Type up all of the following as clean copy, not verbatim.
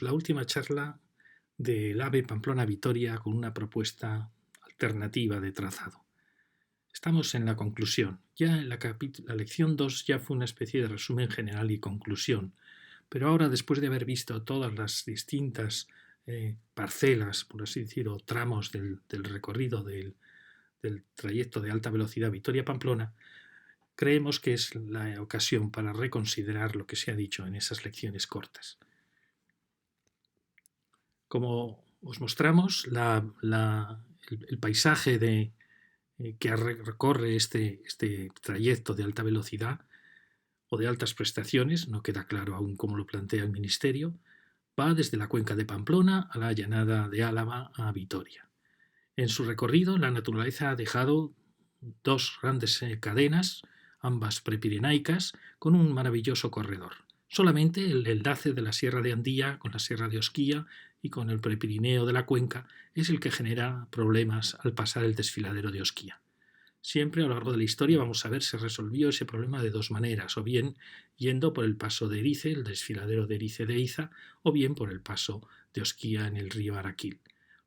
La última charla del AVE Pamplona-Vitoria con una propuesta alternativa de trazado. Estamos en la conclusión. Ya en la lección 2 ya fue una especie de resumen general y conclusión, pero ahora, después de haber visto todas las distintas parcelas, por así decirlo, tramos del recorrido del trayecto de alta velocidad Vitoria-Pamplona, creemos que es la ocasión para reconsiderar lo que se ha dicho en esas lecciones cortas. Como os mostramos, el paisaje que recorre este trayecto de alta velocidad o de altas prestaciones, no queda claro aún cómo lo plantea el Ministerio, va desde la cuenca de Pamplona a la llanada de Álava a Vitoria. En su recorrido, la naturaleza ha dejado dos grandes cadenas, ambas prepirenaicas, con un maravilloso corredor. Solamente el enlace de la Sierra de Andía con la Sierra de Osquía y con el Prepirineo de la Cuenca es el que genera problemas al pasar el desfiladero de Osquía. Siempre a lo largo de la historia vamos a ver se resolvió ese problema de dos maneras, o bien yendo por el paso de Erice, el desfiladero de Erice de Iza, o bien por el paso de Osquía en el río Araquil.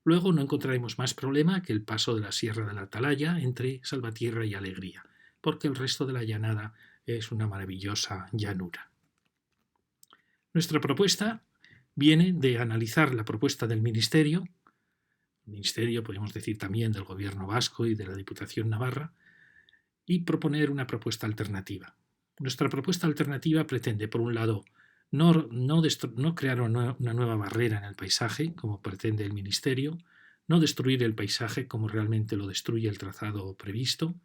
Luego no encontraremos más problema que el paso de la Sierra de la Atalaya entre Salvatierra y Alegría, porque el resto de la llanada es una maravillosa llanura. Nuestra propuesta viene de analizar la propuesta del Ministerio, podemos decir también del Gobierno vasco y de la Diputación Navarra, y proponer una propuesta alternativa. Nuestra propuesta alternativa pretende, por un lado, no crear una nueva barrera en el paisaje, como pretende el Ministerio, no destruir el paisaje como realmente lo destruye el trazado previsto,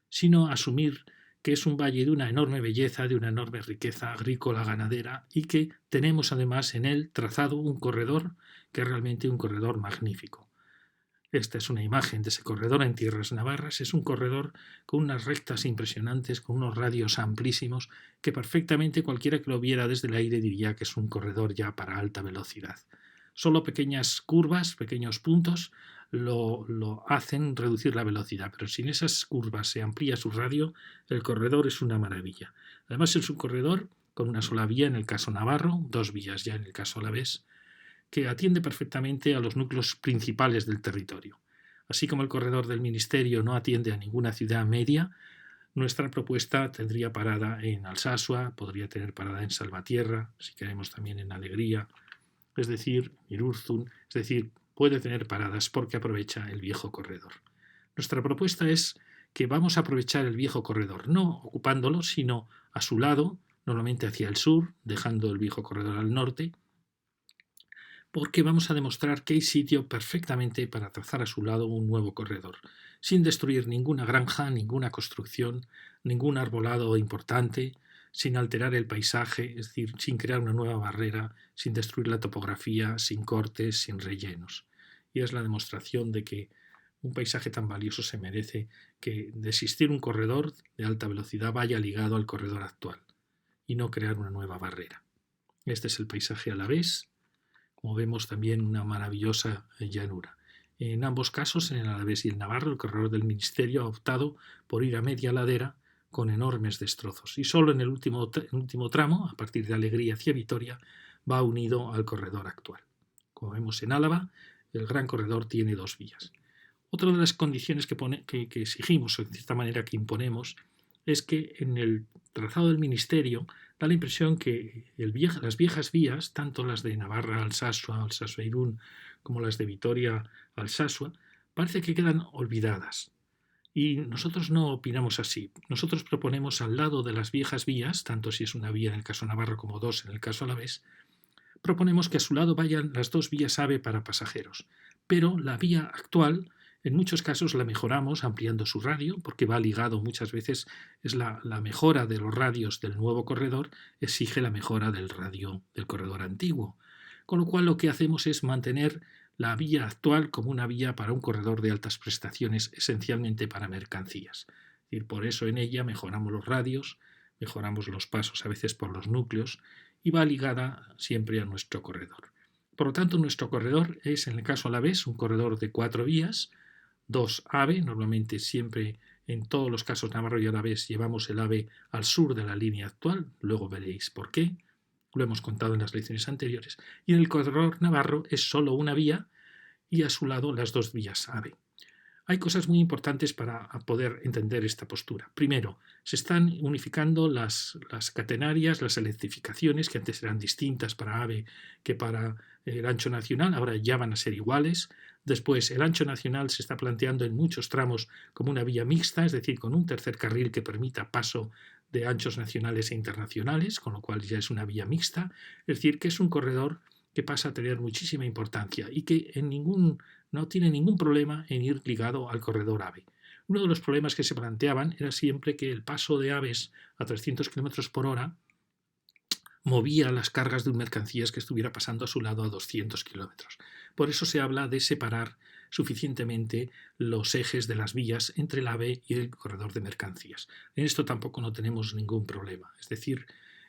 sino asumir que es un valle de una enorme belleza, de una enorme riqueza agrícola, ganadera, y que tenemos además en él trazado un corredor que es realmente un corredor magnífico. Esta es una imagen de ese corredor en tierras navarras. Es un corredor con unas rectas impresionantes, con unos radios amplísimos, que perfectamente cualquiera que lo viera desde el aire diría que es un corredor ya para alta velocidad. Solo pequeñas curvas, pequeños puntos, lo hacen reducir la velocidad, pero si en esas curvas se amplía su radio, el corredor es una maravilla. Además es un corredor con una sola vía en el caso navarro, dos vías ya en el caso alavés, que atiende perfectamente a los núcleos principales del territorio. Así como el corredor del Ministerio no atiende a ninguna ciudad media, nuestra propuesta tendría parada en Alsasua, podría tener parada en Salvatierra, si queremos también en Alegría, es decir, Irurzun, es decir, puede tener paradas porque aprovecha el viejo corredor. Nuestra propuesta es que vamos a aprovechar el viejo corredor, no ocupándolo, sino a su lado, normalmente hacia el sur, dejando el viejo corredor al norte, porque vamos a demostrar que hay sitio perfectamente para trazar a su lado un nuevo corredor, sin destruir ninguna granja, ninguna construcción, ningún arbolado importante, sin alterar el paisaje, es decir, sin crear una nueva barrera, sin destruir la topografía, sin cortes, sin rellenos. Y es la demostración de que un paisaje tan valioso se merece que de existir un corredor de alta velocidad vaya ligado al corredor actual y no crear una nueva barrera. Este es el paisaje alavés. Como vemos también una maravillosa llanura. En ambos casos, en el Alavés y el Navarro, el corredor del Ministerio ha optado por ir a media ladera con enormes destrozos. Y solo en el último tramo, a partir de Alegría hacia Vitoria, va unido al corredor actual. Como vemos en Álava, el gran corredor tiene dos vías. Otra de las condiciones que exigimos, o de cierta manera que imponemos, es que en el trazado del Ministerio da la impresión que las viejas vías, tanto las de Navarra Alsasua, Alsasua-Irún, como las de Vitoria Alsasua, parece que quedan olvidadas. Y nosotros no opinamos así. Nosotros proponemos al lado de las viejas vías, tanto si es una vía en el caso navarro como dos en el caso alavés, proponemos que a su lado vayan las dos vías AVE para pasajeros. Pero la vía actual, en muchos casos la mejoramos ampliando su radio, porque va ligado muchas veces, es la mejora de los radios del nuevo corredor, exige la mejora del radio del corredor antiguo. Con lo cual lo que hacemos es mantener la vía actual como una vía para un corredor de altas prestaciones, esencialmente para mercancías. Es decir, por eso en ella mejoramos los radios, mejoramos los pasos a veces por los núcleos y va ligada siempre a nuestro corredor. Por lo tanto, nuestro corredor es, en el caso alavés, un corredor de 4 vías, 2 AVE, normalmente siempre en todos los casos navarro y alavés llevamos el AVE al sur de la línea actual, luego veréis por qué, lo hemos contado en las lecciones anteriores, y en el corredor navarro es solo una vía y a su lado las dos vías AVE. Hay cosas muy importantes para poder entender esta postura. Primero, se están unificando las catenarias, las electrificaciones, que antes eran distintas para AVE que para el ancho nacional, ahora ya van a ser iguales. Después, el ancho nacional se está planteando en muchos tramos como una vía mixta, es decir, con un tercer carril que permita paso de anchos nacionales e internacionales, con lo cual ya es una vía mixta, es decir, que es un corredor que pasa a tener muchísima importancia y que no tiene ningún problema en ir ligado al corredor AVE. Uno de los problemas que se planteaban era siempre que el paso de aves a 300 km por hora movía las cargas de mercancías que estuviera pasando a su lado a 200 kilómetros. Por eso se habla de separar suficientemente los ejes de las vías entre el AVE y el corredor de mercancías. En esto tampoco no tenemos ningún problema. Es decir,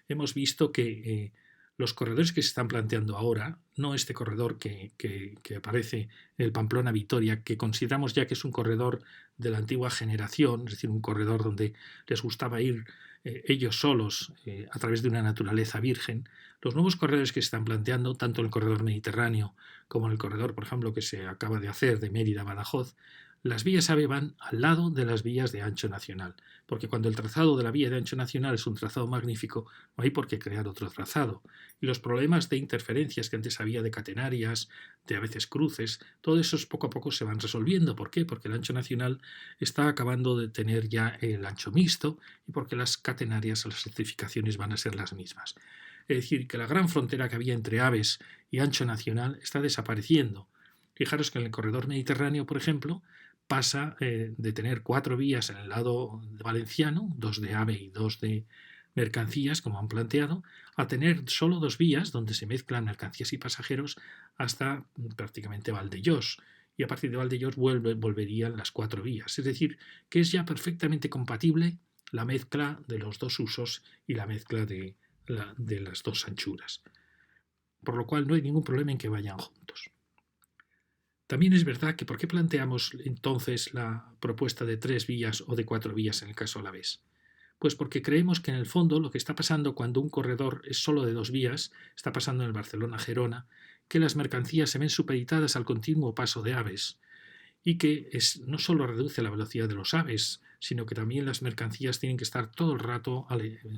hemos visto que los corredores que se están planteando ahora, no este corredor que aparece en el Pamplona-Vitoria, que consideramos ya que es un corredor de la antigua generación, es decir, un corredor donde les gustaba ir ellos solos a través de una naturaleza virgen. Los nuevos corredores que se están planteando, tanto en el corredor mediterráneo como en el corredor, por ejemplo, que se acaba de hacer de Mérida a Badajoz, las vías AVE van al lado de las vías de ancho nacional, porque cuando el trazado de la vía de ancho nacional es un trazado magnífico, no hay por qué crear otro trazado. Y los problemas de interferencias que antes había de catenarias, de a veces cruces, todo eso poco a poco se van resolviendo. ¿Por qué? Porque el ancho nacional está acabando de tener ya el ancho mixto y porque las catenarias o las electrificaciones van a ser las mismas. Es decir, que la gran frontera que había entre aves y ancho nacional está desapareciendo. Fijaros que en el corredor mediterráneo, por ejemplo, pasa de tener 4 vías en el lado valenciano, 2 de AVE y 2 de mercancías, como han planteado, a tener solo 2 vías donde se mezclan mercancías y pasajeros hasta prácticamente Valdellós. Y a partir de Valdellós volverían las 4 vías. Es decir, que es ya perfectamente compatible la mezcla de los dos usos y la mezcla de las dos anchuras. Por lo cual no hay ningún problema en que vayan juntos. También es verdad que ¿por qué planteamos entonces la propuesta de 3 vías o de 4 vías en el caso Alavés? Pues porque creemos que en el fondo lo que está pasando cuando un corredor es solo de 2 vías, está pasando en el Barcelona-Gerona, que las mercancías se ven supeditadas al continuo paso de aves y que no solo reduce la velocidad de los aves, sino que también las mercancías tienen que estar todo el rato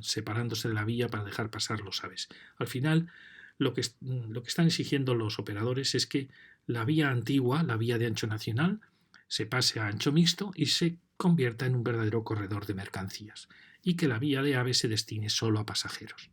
separándose de la vía para dejar pasar los aves. Al final, lo que están exigiendo los operadores es que la vía antigua, la vía de ancho nacional, se pase a ancho mixto y se convierta en un verdadero corredor de mercancías, y que la vía de AVE se destine solo a pasajeros.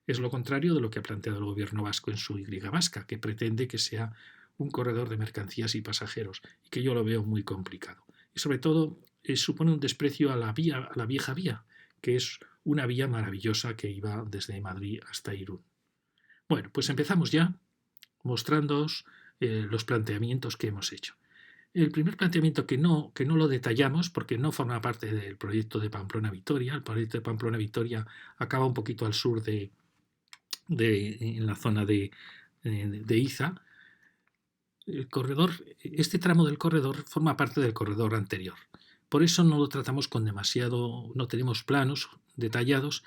Es lo contrario de lo que ha planteado el gobierno vasco en su Y vasca, que pretende que sea un corredor de mercancías y pasajeros, y que yo lo veo muy complicado. Y sobre todo supone un desprecio a la vieja vía, que es una vía maravillosa que iba desde Madrid hasta Irún. Bueno, pues empezamos ya mostrándoos los planteamientos que hemos hecho. El primer planteamiento que no lo detallamos porque no forma parte del proyecto de Pamplona-Vitoria. El proyecto de Pamplona-Vitoria acaba un poquito al sur en la zona de Iza. Este tramo del corredor forma parte del corredor anterior. Por eso no lo tratamos con no tenemos planos detallados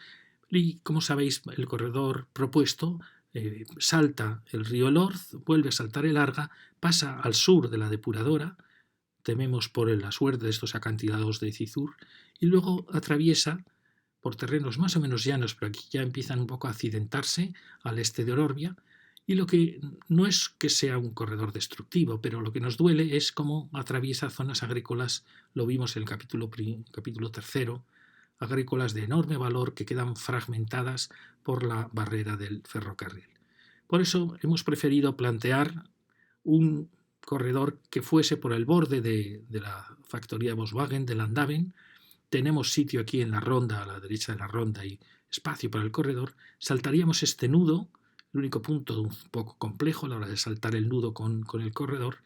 y, como sabéis, el corredor propuesto salta el río Lorz, vuelve a saltar el Arga, pasa al sur de la depuradora, tememos por la suerte de estos acantilados de Cizur, y luego atraviesa por terrenos más o menos llanos, pero aquí ya empiezan un poco a accidentarse al este de Ororbia, y lo que no es que sea un corredor destructivo, pero lo que nos duele es cómo atraviesa zonas agrícolas, lo vimos en el capítulo tercero, agrícolas de enorme valor que quedan fragmentadas por la barrera del ferrocarril. Por eso hemos preferido plantear un corredor que fuese por el borde de la factoría Volkswagen de Landaven. Tenemos sitio aquí en la ronda, a la derecha de la ronda, y espacio para el corredor. Saltaríamos este nudo, el único punto un poco complejo a la hora de saltar el nudo con el corredor,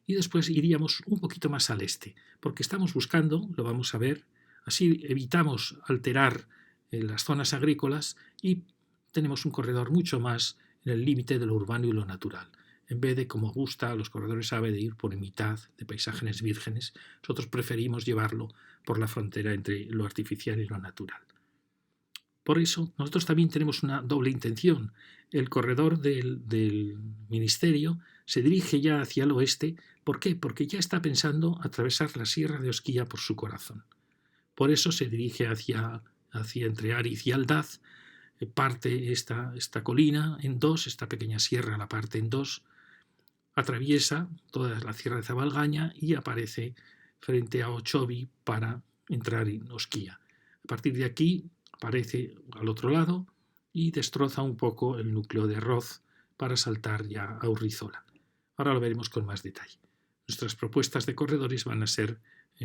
y después iríamos un poquito más al este, porque estamos buscando, lo vamos a ver, así evitamos alterar las zonas agrícolas y tenemos un corredor mucho más en el límite de lo urbano y lo natural. En vez de, como gusta a los corredores AVE, de ir por mitad de paisajes vírgenes, nosotros preferimos llevarlo por la frontera entre lo artificial y lo natural. Por eso nosotros también tenemos una doble intención. El corredor del ministerio se dirige ya hacia el oeste. ¿Por qué? Porque ya está pensando atravesar la sierra de Osquía por su corazón. Por eso se dirige hacia entre Ariz y Aldaz, parte esta colina en dos, esta pequeña sierra la parte en dos, atraviesa toda la sierra de Zabalgaña y aparece frente a Ochovi para entrar en Osquía. A partir de aquí aparece al otro lado y destroza un poco el núcleo de Roz para saltar ya a Urrizola. Ahora lo veremos con más detalle. Nuestras propuestas de corredores van a ser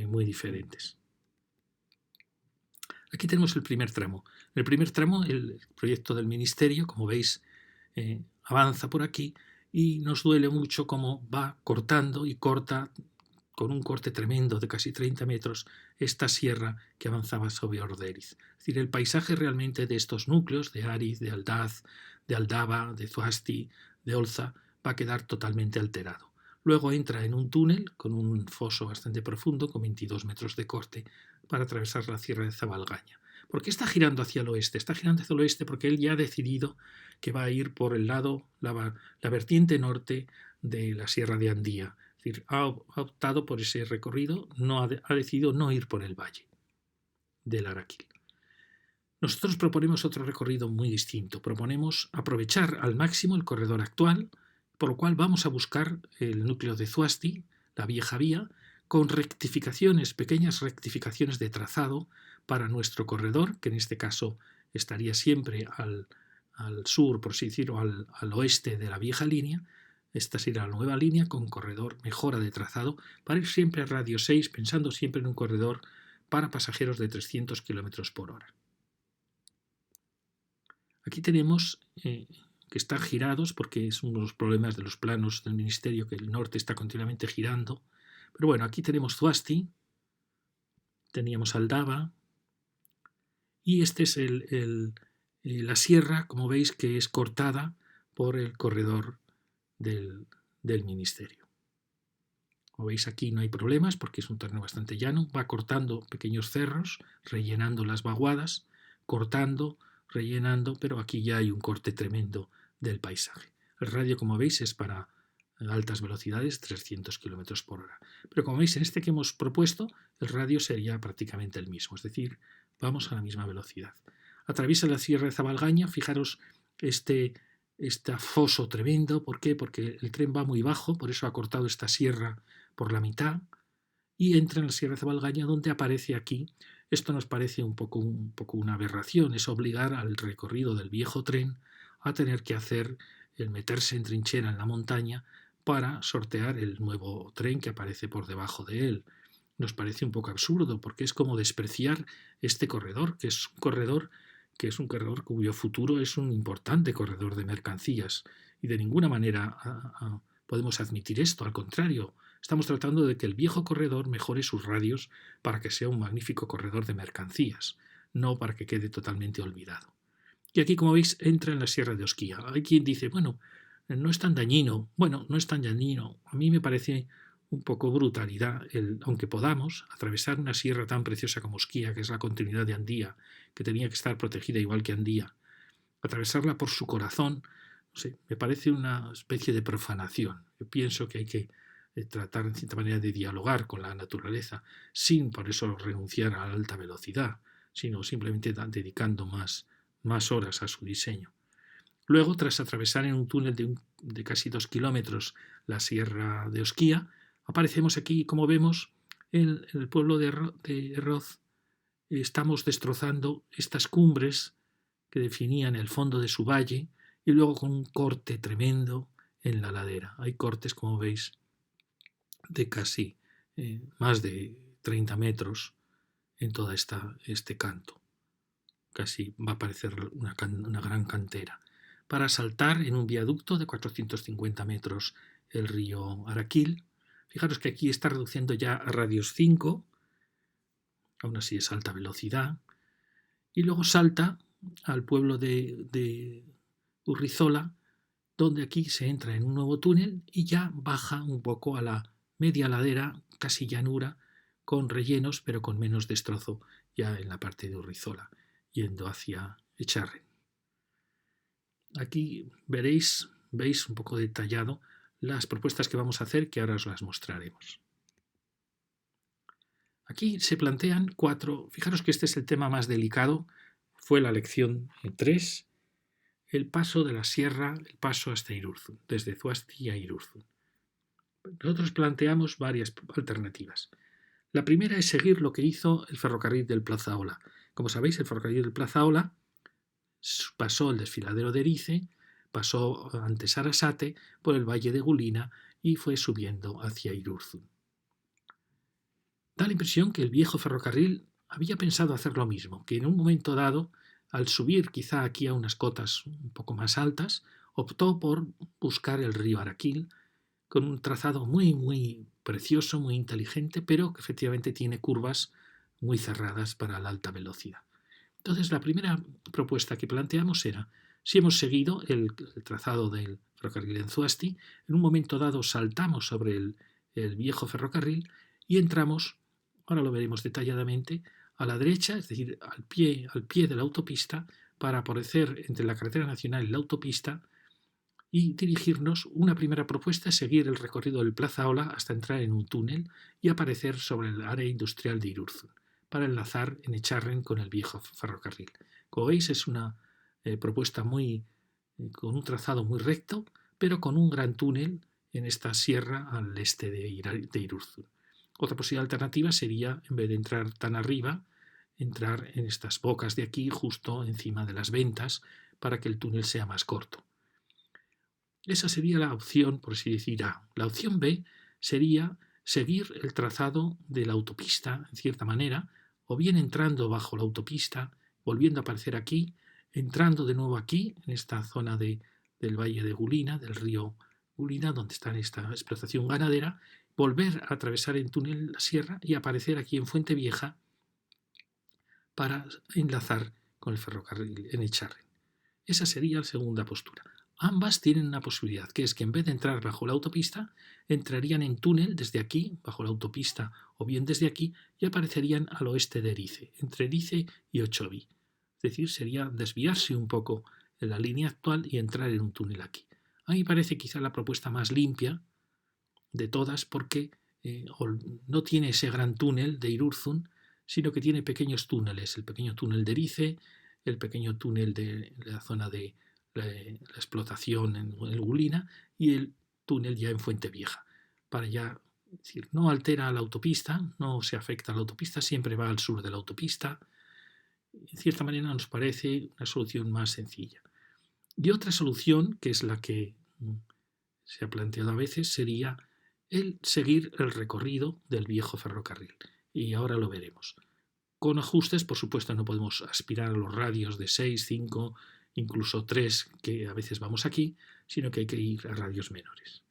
muy diferentes. Aquí tenemos el primer tramo. En el primer tramo, el proyecto del Ministerio, como veis, avanza por aquí y nos duele mucho cómo va cortando y corta con un corte tremendo de casi 30 metros esta sierra que avanzaba sobre Orderiz. Es decir, el paisaje realmente de estos núcleos, de Ariz, de Aldaz, de Aldaba, de Zuasti, de Olza, va a quedar totalmente alterado. Luego entra en un túnel con un foso bastante profundo, con 22 metros de corte, para atravesar la sierra de Zabalgaña. ¿Por qué está girando hacia el oeste? Está girando hacia el oeste porque él ya ha decidido que va a ir por el lado, la vertiente norte de la sierra de Andía. Es decir, ha optado por ese recorrido, ha decidido no ir por el valle del Araquil. Nosotros proponemos otro recorrido muy distinto. Proponemos aprovechar al máximo el corredor actual, por lo cual vamos a buscar el núcleo de Zuasti, la vieja vía, con rectificaciones, pequeñas rectificaciones de trazado para nuestro corredor, que en este caso estaría siempre al sur, por así decirlo, al oeste de la vieja línea. Esta será la nueva línea con corredor, mejora de trazado, para ir siempre a radio 6, pensando siempre en un corredor para pasajeros de 300 km por hora. Aquí tenemos que están girados porque es uno de los problemas de los planos del Ministerio, que el norte está continuamente girando. Pero bueno, aquí tenemos Zuasti, teníamos Aldaba y este es la sierra, como veis, que es cortada por el corredor del Ministerio. Como veis, aquí no hay problemas porque es un terreno bastante llano. Va cortando pequeños cerros, rellenando las vaguadas, cortando, rellenando, pero aquí ya hay un corte tremendo del paisaje. El radio, como veis, es para altas velocidades, 300 km por hora. Pero como veis, en este que hemos propuesto, el radio sería prácticamente el mismo, es decir, vamos a la misma velocidad. Atraviesa la sierra de Zabalgaña, fijaros este foso tremendo. ¿Por qué? Porque el tren va muy bajo, por eso ha cortado esta sierra por la mitad y entra en la sierra de Zabalgaña, donde aparece aquí. Esto nos parece un poco una aberración, es obligar al recorrido del viejo tren a tener que hacer el meterse en trinchera en la montaña para sortear el nuevo tren que aparece por debajo de él. Nos parece un poco absurdo porque es como despreciar este corredor, que es un corredor cuyo futuro es un importante corredor de mercancías y de ninguna manera podemos admitir esto, al contrario. Estamos tratando de que el viejo corredor mejore sus radios para que sea un magnífico corredor de mercancías, no para que quede totalmente olvidado. Y aquí, como veis, entra en la sierra de Osquía. Hay quien dice, bueno, no es tan dañino. Bueno, no es tan dañino. A mí me parece un poco brutalidad, aunque podamos atravesar una sierra tan preciosa como Osquía, que es la continuidad de Andía, que tenía que estar protegida igual que Andía, atravesarla por su corazón, no sé, me parece una especie de profanación. Yo pienso que hay que tratar en cierta manera de dialogar con la naturaleza sin por eso renunciar a la alta velocidad, sino simplemente dedicando más horas a su diseño. Luego, tras atravesar en un túnel de casi 2 kilómetros la sierra de Osquía, aparecemos aquí, como vemos, en el pueblo de Roz. Estamos destrozando estas cumbres que definían el fondo de su valle y luego con un corte tremendo en la ladera. Hay cortes, como veis, de casi más de 30 metros en todo este canto. Casi va a parecer una gran cantera. Para saltar en un viaducto de 450 metros el río Araquil. Fijaros que aquí está reduciendo ya a radios 5, aún así es alta velocidad, y luego salta al pueblo de Urrizola, donde aquí se entra en un nuevo túnel y ya baja un poco a la media ladera, casi llanura, con rellenos pero con menos destrozo ya en la parte de Urrizola, yendo hacia Echarren. Aquí veis un poco detallado las propuestas que vamos a hacer, que ahora os las mostraremos. Aquí se plantean 4, fijaros que este es el tema más delicado, fue la lección 3, el paso de la sierra, el paso hasta Irurzun, desde Zuasti a Irurzun. Nosotros planteamos varias alternativas. La primera es seguir lo que hizo el ferrocarril del Plazaola. Como sabéis, el ferrocarril del Plazaola pasó el desfiladero de Erice, pasó ante Sarasate por el valle de Gulina y fue subiendo hacia Irurzun. Da la impresión que el viejo ferrocarril había pensado hacer lo mismo, que en un momento dado, al subir quizá aquí a unas cotas un poco más altas, optó por buscar el río Araquil con un trazado muy precioso, muy inteligente, pero que efectivamente tiene curvas muy cerradas para la alta velocidad. Entonces, la primera propuesta que planteamos era, si hemos seguido el trazado del ferrocarril en Zuasti, en un momento dado saltamos sobre el viejo ferrocarril y entramos, ahora lo veremos detalladamente, a la derecha, es decir, al pie de la autopista, para aparecer entre la carretera nacional y la autopista y dirigirnos. Una primera propuesta es seguir el recorrido del Plaza Ola hasta entrar en un túnel y aparecer sobre el área industrial de Irurzun, para enlazar en Echarren con el viejo ferrocarril. Como veis, es una propuesta con un trazado muy recto, pero con un gran túnel en esta sierra al este de Irurzun. Otra posible alternativa sería, en vez de entrar tan arriba, entrar en estas bocas de aquí, justo encima de las ventas, para que el túnel sea más corto. Esa sería la opción, por así decir, A. La opción B sería seguir el trazado de la autopista, en cierta manera, o bien entrando bajo la autopista, volviendo a aparecer aquí, entrando de nuevo aquí, en esta zona del valle de Gulina, del río Gulina, donde está esta explotación ganadera, volver a atravesar en túnel la sierra y aparecer aquí en Fuente Vieja para enlazar con el ferrocarril en Echarren. Esa sería la segunda postura. Ambas tienen una posibilidad, que es que en vez de entrar bajo la autopista, entrarían en túnel desde aquí, bajo la autopista, o bien desde aquí, y aparecerían al oeste de Erice, entre Erice y Otxovi. Es decir, sería desviarse un poco de la línea actual y entrar en un túnel aquí. A mí me parece quizá la propuesta más limpia de todas, porque no tiene ese gran túnel de Irurzun, sino que tiene pequeños túneles, el pequeño túnel de Erice, el pequeño túnel de la zona de la explotación en Gulina y el túnel ya en Fuente Vieja. Para ya, es decir, no altera la autopista, no se afecta a la autopista, siempre va al sur de la autopista. En cierta manera nos parece una solución más sencilla. Y otra solución, que es la que se ha planteado a veces, sería el seguir el recorrido del viejo ferrocarril. Y ahora lo veremos. Con ajustes, por supuesto, no podemos aspirar a los radios de 6, 5, incluso 3 que a veces vamos aquí, sino que hay que ir a radios menores.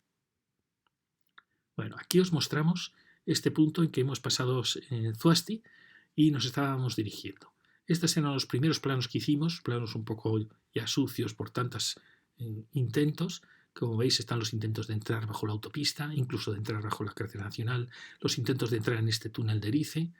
Bueno, aquí os mostramos este punto en que hemos pasado en Zuasti y nos estábamos dirigiendo. Estos eran los primeros planos que hicimos, planos un poco ya sucios por tantos intentos. Como veis, están los intentos de entrar bajo la autopista, incluso de entrar bajo la carretera nacional, los intentos de entrar en este túnel de Erice,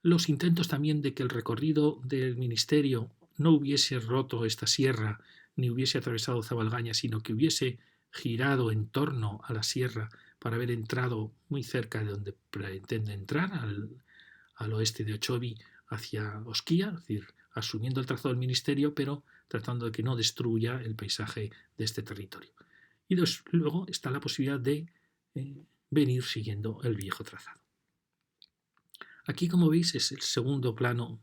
los intentos también de que el recorrido del ministerio no hubiese roto esta sierra ni hubiese atravesado Zabalgaña, sino que hubiese girado en torno a la sierra para haber entrado muy cerca de donde pretende entrar, al oeste de Otxovi hacia Osquía, es decir, asumiendo el trazado del ministerio, pero tratando de que no destruya el paisaje de este territorio. Y luego está la posibilidad de venir siguiendo el viejo trazado. Aquí, como veis, es el segundo plano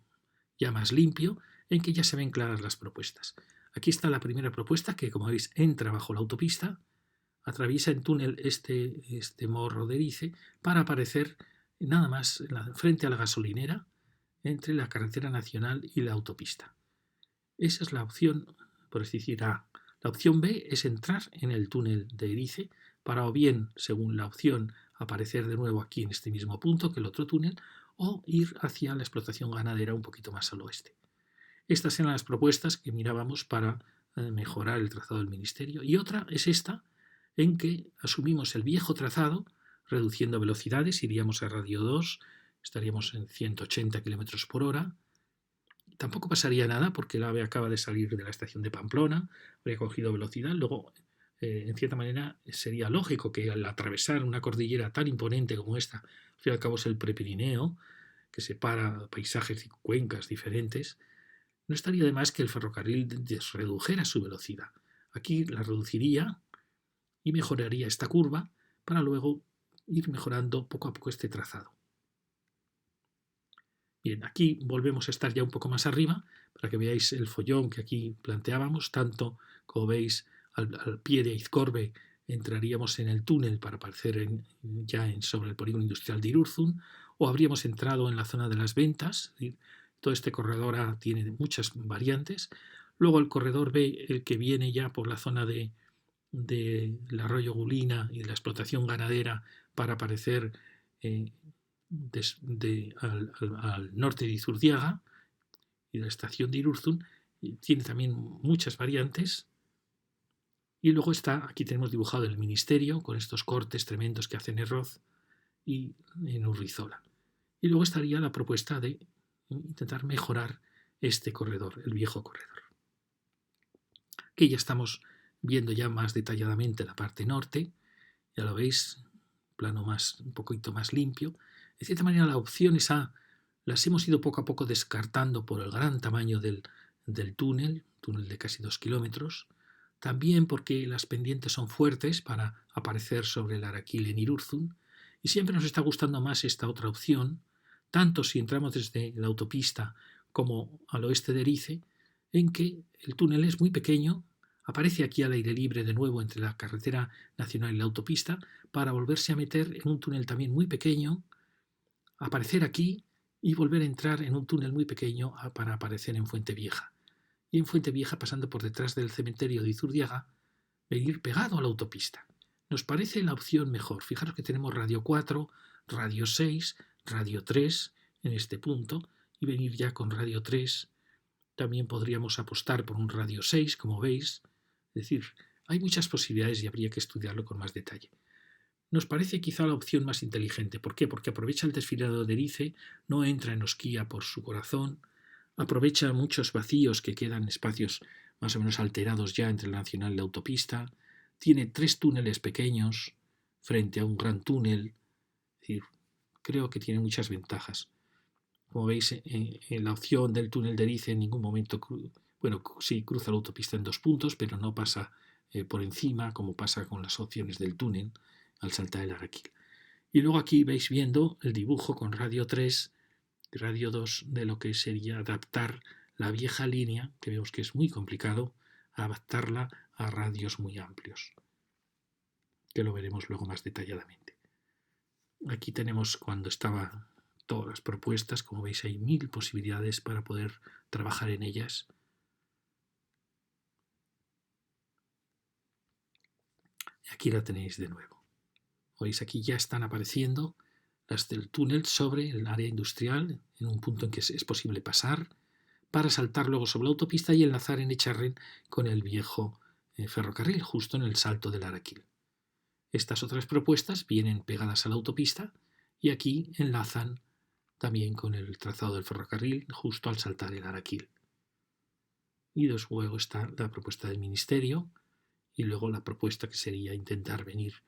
ya más limpio, en que ya se ven claras las propuestas. Aquí está la primera propuesta, que como veis entra bajo la autopista, atraviesa en túnel este morro de Erice para aparecer nada más frente a la gasolinera entre la carretera nacional y la autopista. Esa es la opción, por así decir, A. La opción B es entrar en el túnel de Erice para o bien, según la opción, aparecer de nuevo aquí en este mismo punto que el otro túnel, o ir hacia la explotación ganadera un poquito más al oeste. Estas eran las propuestas que mirábamos para mejorar el trazado del ministerio. Y otra es esta, en que asumimos el viejo trazado, reduciendo velocidades, iríamos a radio 2, estaríamos en 180 km por hora, Tampoco pasaría nada porque el AVE acaba de salir de la estación de Pamplona, habría cogido velocidad, luego, en cierta manera, sería lógico que al atravesar una cordillera tan imponente como esta, al fin y al cabo es el Prepirineo, que separa paisajes y cuencas diferentes, no estaría de más que el ferrocarril redujera su velocidad. Aquí la reduciría y mejoraría esta curva para luego ir mejorando poco a poco este trazado. Bien, aquí volvemos a estar ya un poco más arriba para que veáis el follón que aquí planteábamos. Tanto, como veis, al pie de Aizcorbe entraríamos en el túnel para aparecer sobre el polígono industrial de Irurzun, o habríamos entrado en la zona de las ventas. Es decir, todo este corredor A tiene muchas variantes. Luego el corredor B, el que viene ya por la zona del arroyo Gulina y de la explotación ganadera para aparecer eh, al norte de Izurdiaga y de la estación de Irurzun, tiene también muchas variantes. Y luego aquí tenemos dibujado el ministerio con estos cortes tremendos que hacen en Erroz y en Urrizola. Y luego estaría la propuesta de intentar mejorar este corredor, el viejo corredor. Aquí ya estamos viendo ya más detalladamente la parte norte, ya lo veis, plano un poquito más limpio. De cierta manera, las opciones A las hemos ido poco a poco descartando por el gran tamaño del túnel de casi 2 kilómetros, también porque las pendientes son fuertes para aparecer sobre el Araquil en Irurzun, y siempre nos está gustando más esta otra opción, tanto si entramos desde la autopista como al oeste de Erice, en que el túnel es muy pequeño, aparece aquí al aire libre de nuevo entre la carretera nacional y la autopista, para volverse a meter en un túnel también muy pequeño, aparecer aquí y volver a entrar en un túnel muy pequeño para aparecer en Fuente Vieja. Y en Fuente Vieja, pasando por detrás del cementerio de Izurdiaga, venir pegado a la autopista. Nos parece la opción mejor. Fijaros que tenemos radio 4, radio 6, radio 3 en este punto, y venir ya con radio 3. También podríamos apostar por un radio 6, como veis. Es decir, hay muchas posibilidades y habría que estudiarlo con más detalle. Nos parece quizá la opción más inteligente. ¿Por qué? Porque aprovecha el desfilado de Erice, no entra en Osquía por su corazón, aprovecha muchos vacíos que quedan, espacios más o menos alterados ya entre la nacional y la autopista, tiene 3 túneles pequeños frente a un gran túnel. Es decir, creo que tiene muchas ventajas. Como veis, en la opción del túnel de Erice en ningún momento, sí cruza la autopista en 2 puntos, pero no pasa por encima, como pasa con las opciones del túnel al saltar el Araquil. Y luego aquí veis viendo el dibujo con radio 3 y radio 2 de lo que sería adaptar la vieja línea, que vemos que es muy complicado, adaptarla a radios muy amplios, que lo veremos luego más detalladamente. Aquí tenemos cuando estaba todas las propuestas, como veis hay 1000 posibilidades para poder trabajar en ellas. Aquí la tenéis de nuevo. Veis, aquí ya están apareciendo las del túnel sobre el área industrial, en un punto en que es posible pasar, para saltar luego sobre la autopista y enlazar en Echarren con el viejo ferrocarril, justo en el salto del Araquil. Estas otras propuestas vienen pegadas a la autopista y aquí enlazan también con el trazado del ferrocarril justo al saltar el Araquil. Y luego está la propuesta del Ministerio y luego la propuesta que sería intentar venir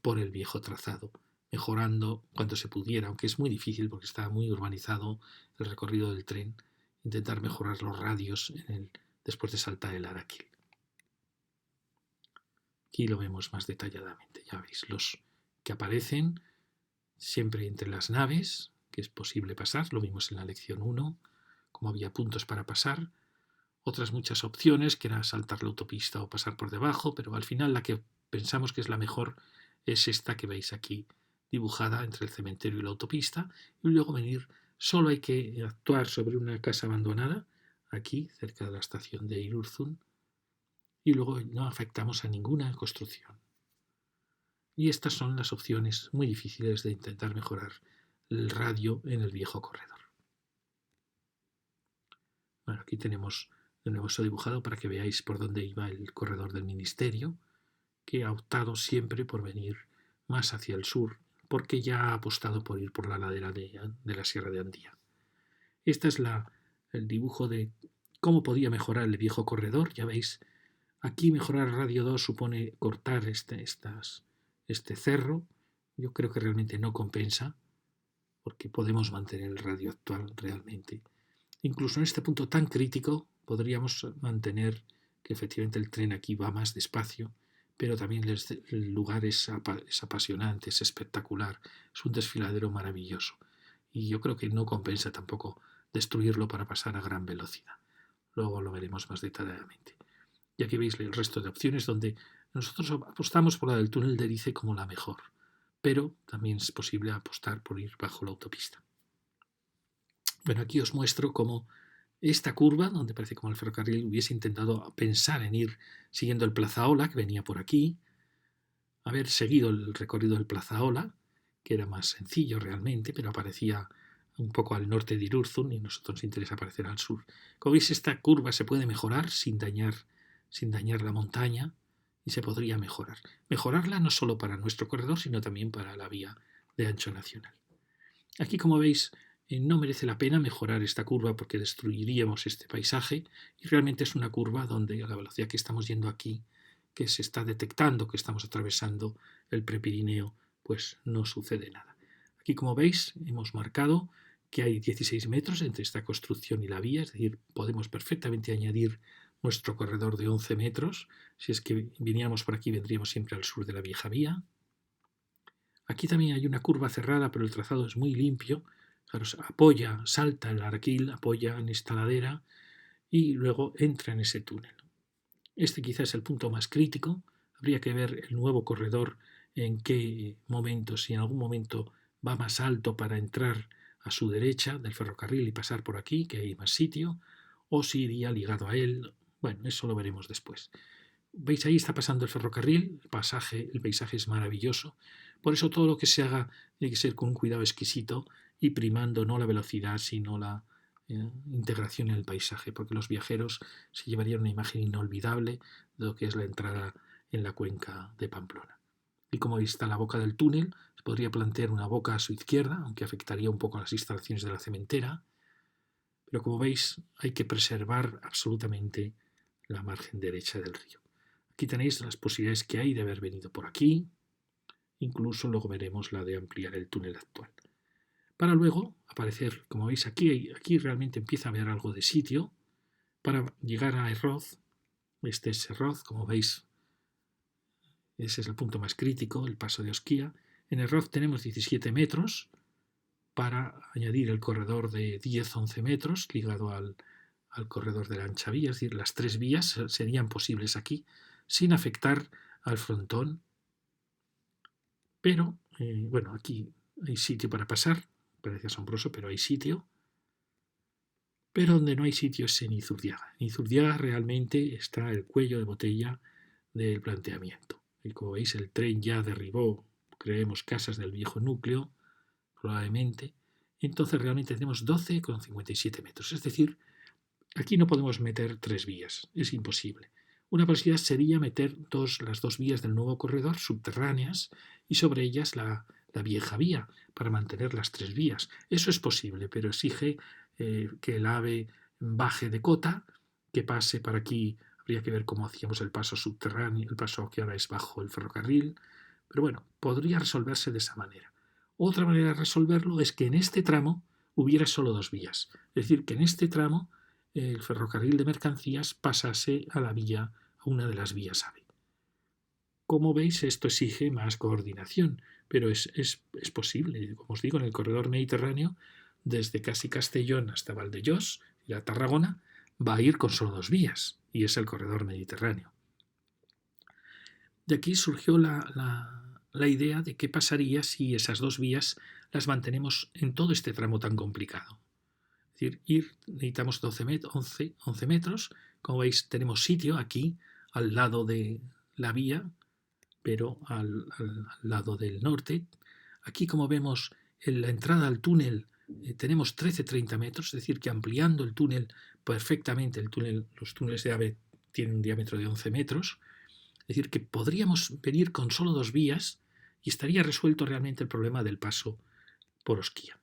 por el viejo trazado, mejorando cuanto se pudiera, aunque es muy difícil porque está muy urbanizado el recorrido del tren, intentar mejorar los radios después de saltar el Araquil. Aquí lo vemos más detalladamente, ya veis, los que aparecen siempre entre las naves, que es posible pasar, lo vimos en la lección 1, como había puntos para pasar, otras muchas opciones, que era saltar la autopista o pasar por debajo, pero al final la que pensamos que es la mejor es esta que veis aquí dibujada entre el cementerio y la autopista, y luego venir, solo hay que actuar sobre una casa abandonada, aquí cerca de la estación de Irurzun, y luego no afectamos a ninguna construcción. Y estas son las opciones muy difíciles de intentar mejorar el radio en el viejo corredor. Bueno, aquí tenemos de nuevo eso dibujado para que veáis por dónde iba el corredor del ministerio, que ha optado siempre por venir más hacia el sur, porque ya ha apostado por ir por la ladera de la Sierra de Andía. Esta es el dibujo de cómo podía mejorar el viejo corredor. Ya veis, aquí mejorar Radio 2 supone cortar este cerro. Yo creo que realmente no compensa, porque podemos mantener el radio actual realmente. Incluso en este punto tan crítico podríamos mantener que efectivamente el tren aquí va más despacio, pero también el lugar es apasionante, es espectacular, es un desfiladero maravilloso. Y yo creo que no compensa tampoco destruirlo para pasar a gran velocidad. Luego lo veremos más detalladamente. Y aquí veis el resto de opciones donde nosotros apostamos por la del túnel de Erice como la mejor, pero también es posible apostar por ir bajo la autopista. Bueno, aquí os muestro cómo esta curva, donde parece como el ferrocarril hubiese intentado pensar en ir siguiendo el Plazaola, que venía por aquí, haber seguido el recorrido del Plazaola, que era más sencillo realmente, pero aparecía un poco al norte de Irurzun y a nosotros nos interesa aparecer al sur. Como veis, esta curva se puede mejorar sin dañar la montaña y se podría mejorar. Mejorarla no solo para nuestro corredor, sino también para la vía de ancho nacional. Aquí, como veis, no merece la pena mejorar esta curva porque destruiríamos este paisaje y realmente es una curva donde a la velocidad que estamos yendo aquí, que se está detectando que estamos atravesando el Prepirineo, pues no sucede nada. Aquí, como veis, hemos marcado que hay 16 metros entre esta construcción y la vía, es decir, podemos perfectamente añadir nuestro corredor de 11 metros. Si es que viniéramos por aquí, vendríamos siempre al sur de la vieja vía. Aquí también hay una curva cerrada, pero el trazado es muy limpio. Apoya, salta el Arquil, apoya en esta ladera y luego entra en ese túnel. Este quizás es el punto más crítico. Habría que ver el nuevo corredor en qué momento, si en algún momento va más alto para entrar a su derecha del ferrocarril y pasar por aquí, que hay más sitio, o si iría ligado a él. Bueno, eso lo veremos después. ¿Veis? Ahí está pasando el ferrocarril, el paisaje es maravilloso. Por eso todo lo que se haga tiene que ser con un cuidado exquisito y primando no la velocidad, sino la integración en el paisaje, porque los viajeros se llevarían una imagen inolvidable de lo que es la entrada en la cuenca de Pamplona. Y como veis está la boca del túnel, se podría plantear una boca a su izquierda, aunque afectaría un poco a las instalaciones de la cementera, pero como veis hay que preservar absolutamente la margen derecha del río. Aquí tenéis las posibilidades que hay de haber venido por aquí, incluso luego veremos la de ampliar el túnel actual. Para luego aparecer, como veis aquí realmente empieza a haber algo de sitio para llegar a Erroz. Este es Erroz, como veis, ese es el punto más crítico, el paso de Osquía. En Erroz tenemos 17 metros para añadir el corredor de 10-11 metros ligado al corredor de la ancha vía, es decir, las tres vías serían posibles aquí sin afectar al frontón. Pero, bueno, aquí hay sitio para pasar, parece asombroso, pero hay sitio. Pero donde no hay sitio es en Izurdiaga. En Izurdiaga realmente está el cuello de botella del planteamiento. Y como veis, el tren ya derribó, creemos, casas del viejo núcleo, probablemente. Entonces realmente tenemos 12,57 metros. Es decir, aquí no podemos meter tres vías, es imposible. Una posibilidad sería meter las dos vías del nuevo corredor subterráneas y sobre ellas la vieja vía para mantener las tres vías. Eso es posible, pero exige que el AVE baje de cota, que pase para aquí. Habría que ver cómo hacíamos el paso subterráneo, el paso que ahora es bajo el ferrocarril. Pero bueno, podría resolverse de esa manera. Otra manera de resolverlo es que en este tramo hubiera solo dos vías. Es decir, que en este tramo el ferrocarril de mercancías pasase a una de las vías AVE. Como veis, esto exige más coordinación, pero es posible. Como os digo, en el corredor mediterráneo, desde casi Castellón hasta Valdellos y la Tarragona, va a ir con solo dos vías, y es el corredor mediterráneo. De aquí surgió la idea de qué pasaría si esas dos vías las mantenemos en todo este tramo tan complicado. Es decir, necesitamos 11 metros. Como veis, tenemos sitio aquí al lado de la vía, pero al lado del norte. Aquí, como vemos, en la entrada al túnel tenemos 13-30 metros, es decir, que ampliando el túnel perfectamente, los túneles de AVE tienen un diámetro de 11 metros, es decir, que podríamos venir con solo dos vías y estaría resuelto realmente el problema del paso por Osquía.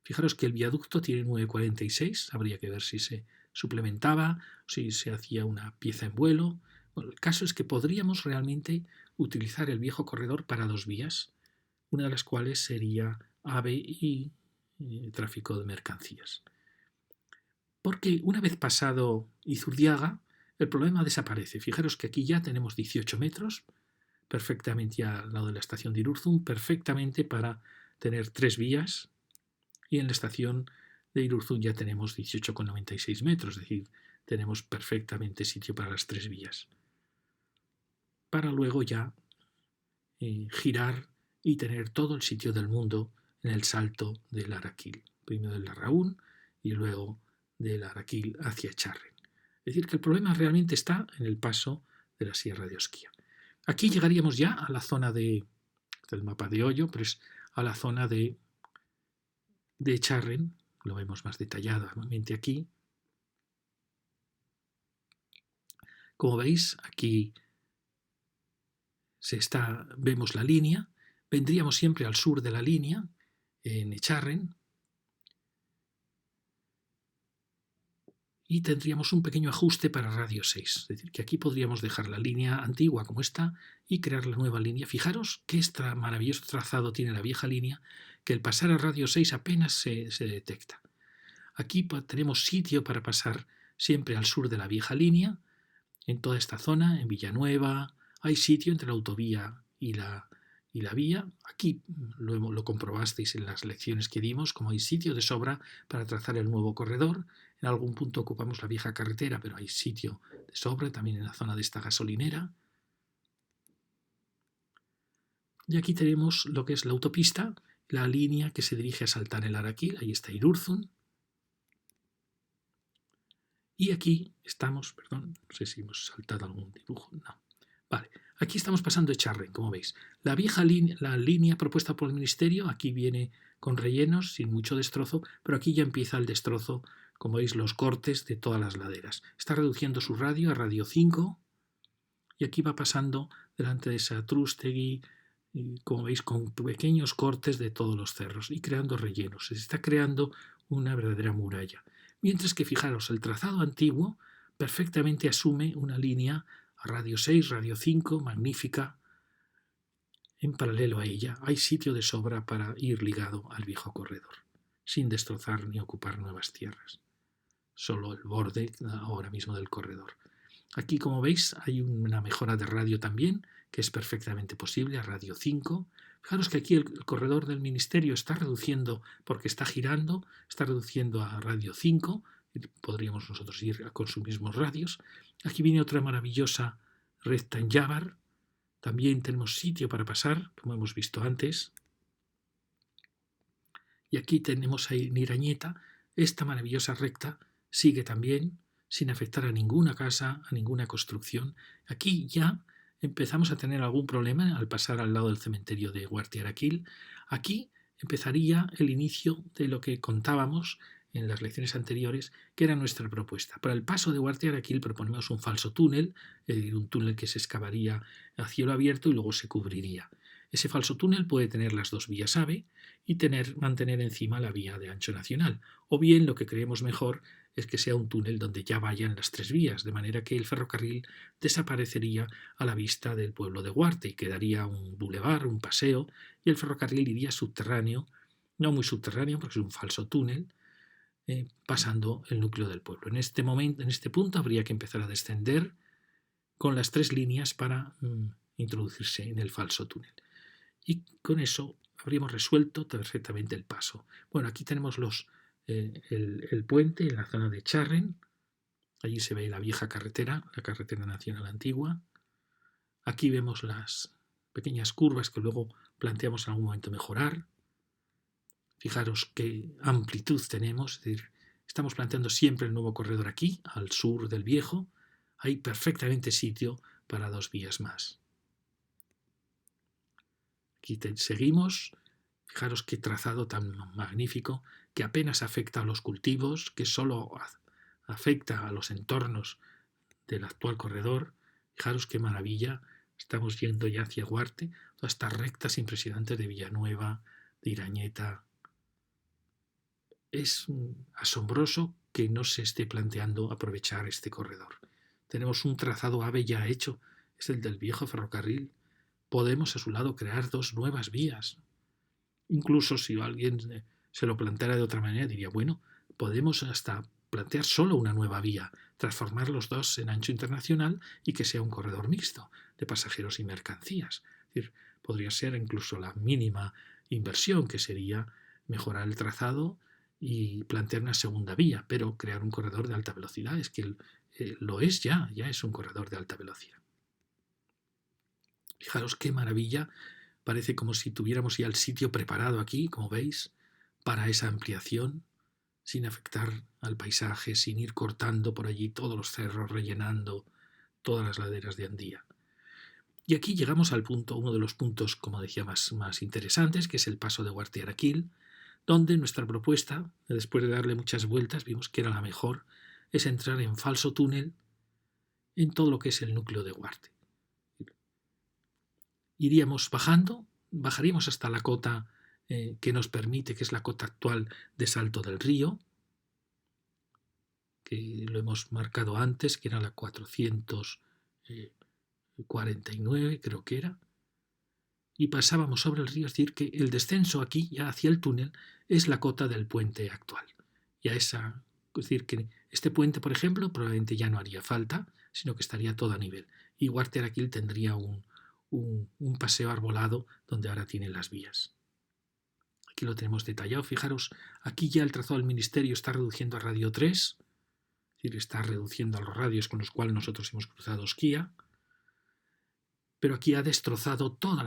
Fijaros que el viaducto tiene 9,46, habría que ver si se suplementaba, si se hacía una pieza en vuelo. Bueno, el caso es que podríamos realmente utilizar el viejo corredor para 2 vías, una de las cuales sería AVE y tráfico de mercancías. Porque una vez pasado Izurdiaga, el problema desaparece. Fijaros que aquí ya tenemos 18 metros, perfectamente al lado de la estación de Irurzun, perfectamente para tener 3 vías, y en la estación de Irurzun ya tenemos 18,96 metros, es decir, tenemos perfectamente sitio para las 3 vías. Para luego ya girar y tener todo el sitio del mundo en el salto del Araquil. Primero del Larraún y luego del Araquil hacia Echarren. Es decir, que el problema realmente está en el paso de la Sierra de Osquía. Aquí llegaríamos ya a la zona del mapa de Hoyo, pero es a la zona de Echarren, lo vemos más detalladamente aquí. Como veis, aquí vemos la línea, vendríamos siempre al sur de la línea, en Echarren, y tendríamos un pequeño ajuste para radio 6. Es decir, que aquí podríamos dejar la línea antigua como está y crear la nueva línea. Fijaros qué maravilloso trazado tiene la vieja línea, que el pasar a radio 6 apenas se detecta. Aquí tenemos sitio para pasar siempre al sur de la vieja línea, en toda esta zona, en Villanueva, hay sitio entre la autovía y la vía. Aquí lo comprobasteis en las lecciones que dimos, como hay sitio de sobra para trazar el nuevo corredor. En algún punto ocupamos la vieja carretera, pero hay sitio de sobra también en la zona de esta gasolinera. Y aquí tenemos lo que es la autopista, la línea que se dirige a Saltán el Araquil, ahí está Irurzun. Y aquí estamos, perdón, no sé si hemos saltado algún dibujo, no. Vale, aquí estamos pasando Echarren, como veis. La vieja la línea propuesta por el Ministerio, aquí viene con rellenos, sin mucho destrozo, pero aquí ya empieza el destrozo, como veis, los cortes de todas las laderas. Está reduciendo su radio a radio 5 y aquí va pasando delante de Satrústegui, como veis, con pequeños cortes de todos los cerros y creando rellenos. Se está creando una verdadera muralla. Mientras que, fijaros, el trazado antiguo perfectamente asume una línea a radio 6, radio 5, magnífica. En paralelo a ella hay sitio de sobra para ir ligado al viejo corredor, sin destrozar ni ocupar nuevas tierras. Solo el borde ahora mismo del corredor. Aquí, como veis, hay una mejora de radio también, que es perfectamente posible, a radio 5. Fijaros que aquí el corredor del Ministerio está reduciendo, porque está girando, está reduciendo a radio 5. Podríamos nosotros ir con sus mismos radios. Aquí viene otra maravillosa recta en Yabar. También tenemos sitio para pasar, como hemos visto antes. Y aquí tenemos ahí en Irañeta. Esta maravillosa recta sigue también sin afectar a ninguna casa, a ninguna construcción. Aquí ya empezamos a tener algún problema al pasar al lado del cementerio de Guartiaraquil. Aquí empezaría el inicio de lo que contábamos en las lecciones anteriores, que era nuestra propuesta. Para el paso de Guartiaraquil proponemos un falso túnel, es decir, un túnel que se excavaría a cielo abierto y luego se cubriría. Ese falso túnel puede tener las 2 vías AVE y mantener encima la vía de ancho nacional, o bien lo que creemos mejor es que sea un túnel donde ya vayan las 3 vías, de manera que el ferrocarril desaparecería a la vista del pueblo de Guarte y quedaría un bulevar, un paseo, y el ferrocarril iría subterráneo, no muy subterráneo porque es un falso túnel, pasando el núcleo del pueblo. En este momento, en este punto, habría que empezar a descender con las 3 líneas para introducirse en el falso túnel. Y con eso habríamos resuelto perfectamente el paso. Bueno, aquí tenemos el puente en la zona de Echarren. Allí se ve la vieja carretera, la carretera nacional antigua. Aquí vemos las pequeñas curvas que luego planteamos en algún momento mejorar. Fijaros qué amplitud tenemos, es decir, estamos planteando siempre el nuevo corredor aquí, al sur del viejo. Hay perfectamente sitio para 2 vías más. Aquí seguimos. Fijaros qué trazado tan magnífico, que apenas afecta a los cultivos, que solo afecta a los entornos del actual corredor. Fijaros qué maravilla. Estamos yendo ya hacia Guarte, todas estas rectas impresionantes de Villanueva, de Irañeta. es asombroso que no se esté planteando aprovechar este corredor. Tenemos un trazado AVE ya hecho, es el del viejo ferrocarril. Podemos a su lado crear 2 nuevas vías. Incluso si alguien se lo planteara de otra manera, diría, bueno, podemos hasta plantear solo una nueva vía, transformar los dos en ancho internacional y que sea un corredor mixto de pasajeros y mercancías. Es decir, podría ser incluso la mínima inversión, que sería mejorar el trazado y plantear una segunda vía, pero crear un corredor de alta velocidad. Es que lo es ya es un corredor de alta velocidad. Fijaros qué maravilla, parece como si tuviéramos ya el sitio preparado aquí, como veis, para esa ampliación, sin afectar al paisaje, sin ir cortando por allí todos los cerros, rellenando todas las laderas de Andía. Y aquí llegamos al punto, uno de los puntos, como decía, más interesantes, que es el paso de Guartiaraquil, donde nuestra propuesta, después de darle muchas vueltas, vimos que era la mejor, es entrar en falso túnel en todo lo que es el núcleo de Guarte. Iríamos bajando, bajaríamos hasta la cota que nos permite, que es la cota actual de Salto del Río, que lo hemos marcado antes, que era la 449, creo que era, y pasábamos sobre el río, es decir, que el descenso aquí, ya hacia el túnel, es la cota del puente actual. Es decir, que este puente, por ejemplo, probablemente ya no haría falta, sino que estaría todo a nivel. Y Guartiaraquil tendría un paseo arbolado donde ahora tienen las vías. Aquí lo tenemos detallado. Fijaros, aquí ya el trazado del ministerio está reduciendo a radio 3, es decir, está reduciendo a los radios con los cuales nosotros hemos cruzado Osquía, pero aquí ha destrozado toda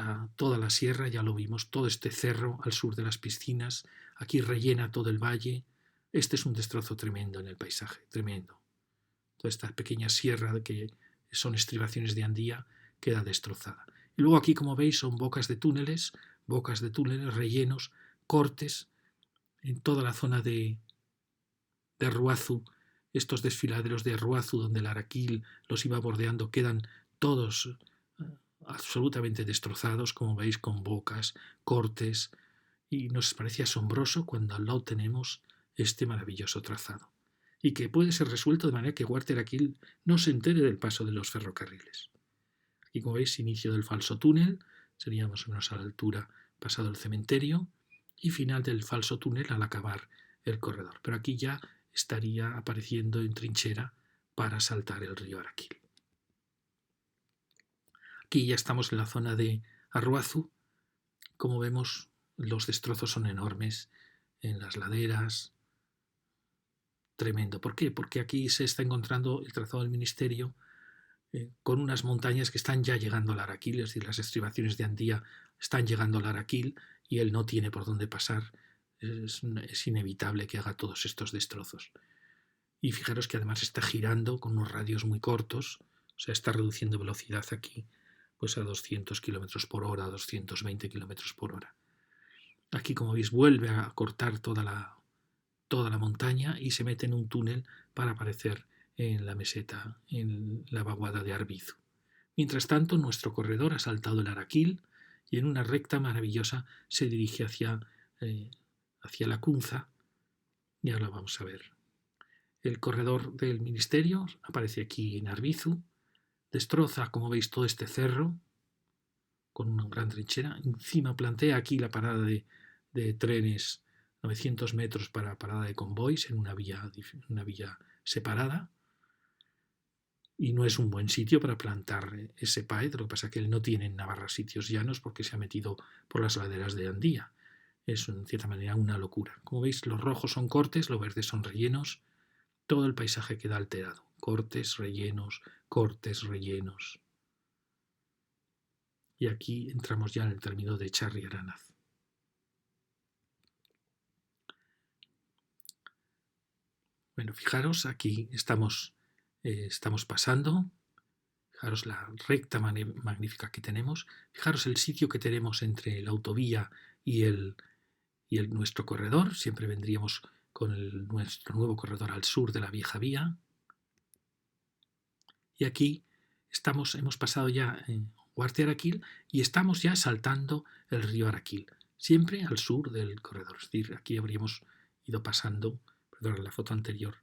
la sierra, ya lo vimos, todo este cerro al sur de las piscinas, aquí rellena todo el valle. Este es un destrozo tremendo en el paisaje, tremendo. Toda esta pequeña sierra que son estribaciones de Andía queda destrozada. Y luego aquí, como veis, son bocas de túneles, rellenos, cortes, en toda la zona de Ruazu, estos desfiladeros de Ruazu donde el Araquil los iba bordeando, quedan todos absolutamente destrozados, como veis, con bocas, cortes, y nos parece asombroso cuando al lado tenemos este maravilloso trazado, y que puede ser resuelto de manera que Guartiaraquil no se entere del paso de los ferrocarriles. Aquí, como veis, inicio del falso túnel, sería más o menos a la altura pasado el cementerio, y final del falso túnel al acabar el corredor. Pero aquí ya estaría apareciendo en trinchera para saltar el río Araquil. Aquí ya estamos en la zona de Arruazu. Como vemos, los destrozos son enormes en las laderas. Tremendo. ¿Por qué? Porque aquí se está encontrando el trazado del ministerio con unas montañas que están ya llegando al Araquil, es decir, las estribaciones de Andía están llegando al Araquil y él no tiene por dónde pasar. Es inevitable que haga todos estos destrozos. Y fijaros que además está girando con unos radios muy cortos, o sea, está reduciendo velocidad aquí pues a 200 km por hora, 220 km por hora. Aquí, como veis, vuelve a cortar toda la montaña y se mete en un túnel para aparecer en la meseta, en la vaguada de Arbizu. Mientras tanto, nuestro corredor ha saltado el Araquil y en una recta maravillosa se dirige hacia la Cunza, y ahora vamos a ver. El corredor del ministerio aparece aquí en Arbizu, destroza, como veis, todo este cerro con una gran trinchera. Encima plantea aquí la parada de trenes, 900 metros para parada de convoys en una vía separada. Y no es un buen sitio para plantar ese PAED, lo que pasa es que él no tiene en Navarra sitios llanos porque se ha metido por las laderas de Andía. Es, en cierta manera, una locura. Como veis, los rojos son cortes, los verdes son rellenos. Todo el paisaje queda alterado. Cortes, rellenos, cortes, rellenos. Y aquí entramos ya en el término de Charri-Aranaz. Bueno, fijaros, aquí estamos pasando. Fijaros la recta magnífica que tenemos. Fijaros el sitio que tenemos entre la autovía y nuestro corredor. Siempre vendríamos con nuestro nuevo corredor al sur de la vieja vía. Y aquí hemos pasado ya en Guartiaraquil y estamos ya saltando el río Araquil, siempre al sur del corredor. Es decir, aquí habríamos ido pasando, perdón, en la foto anterior,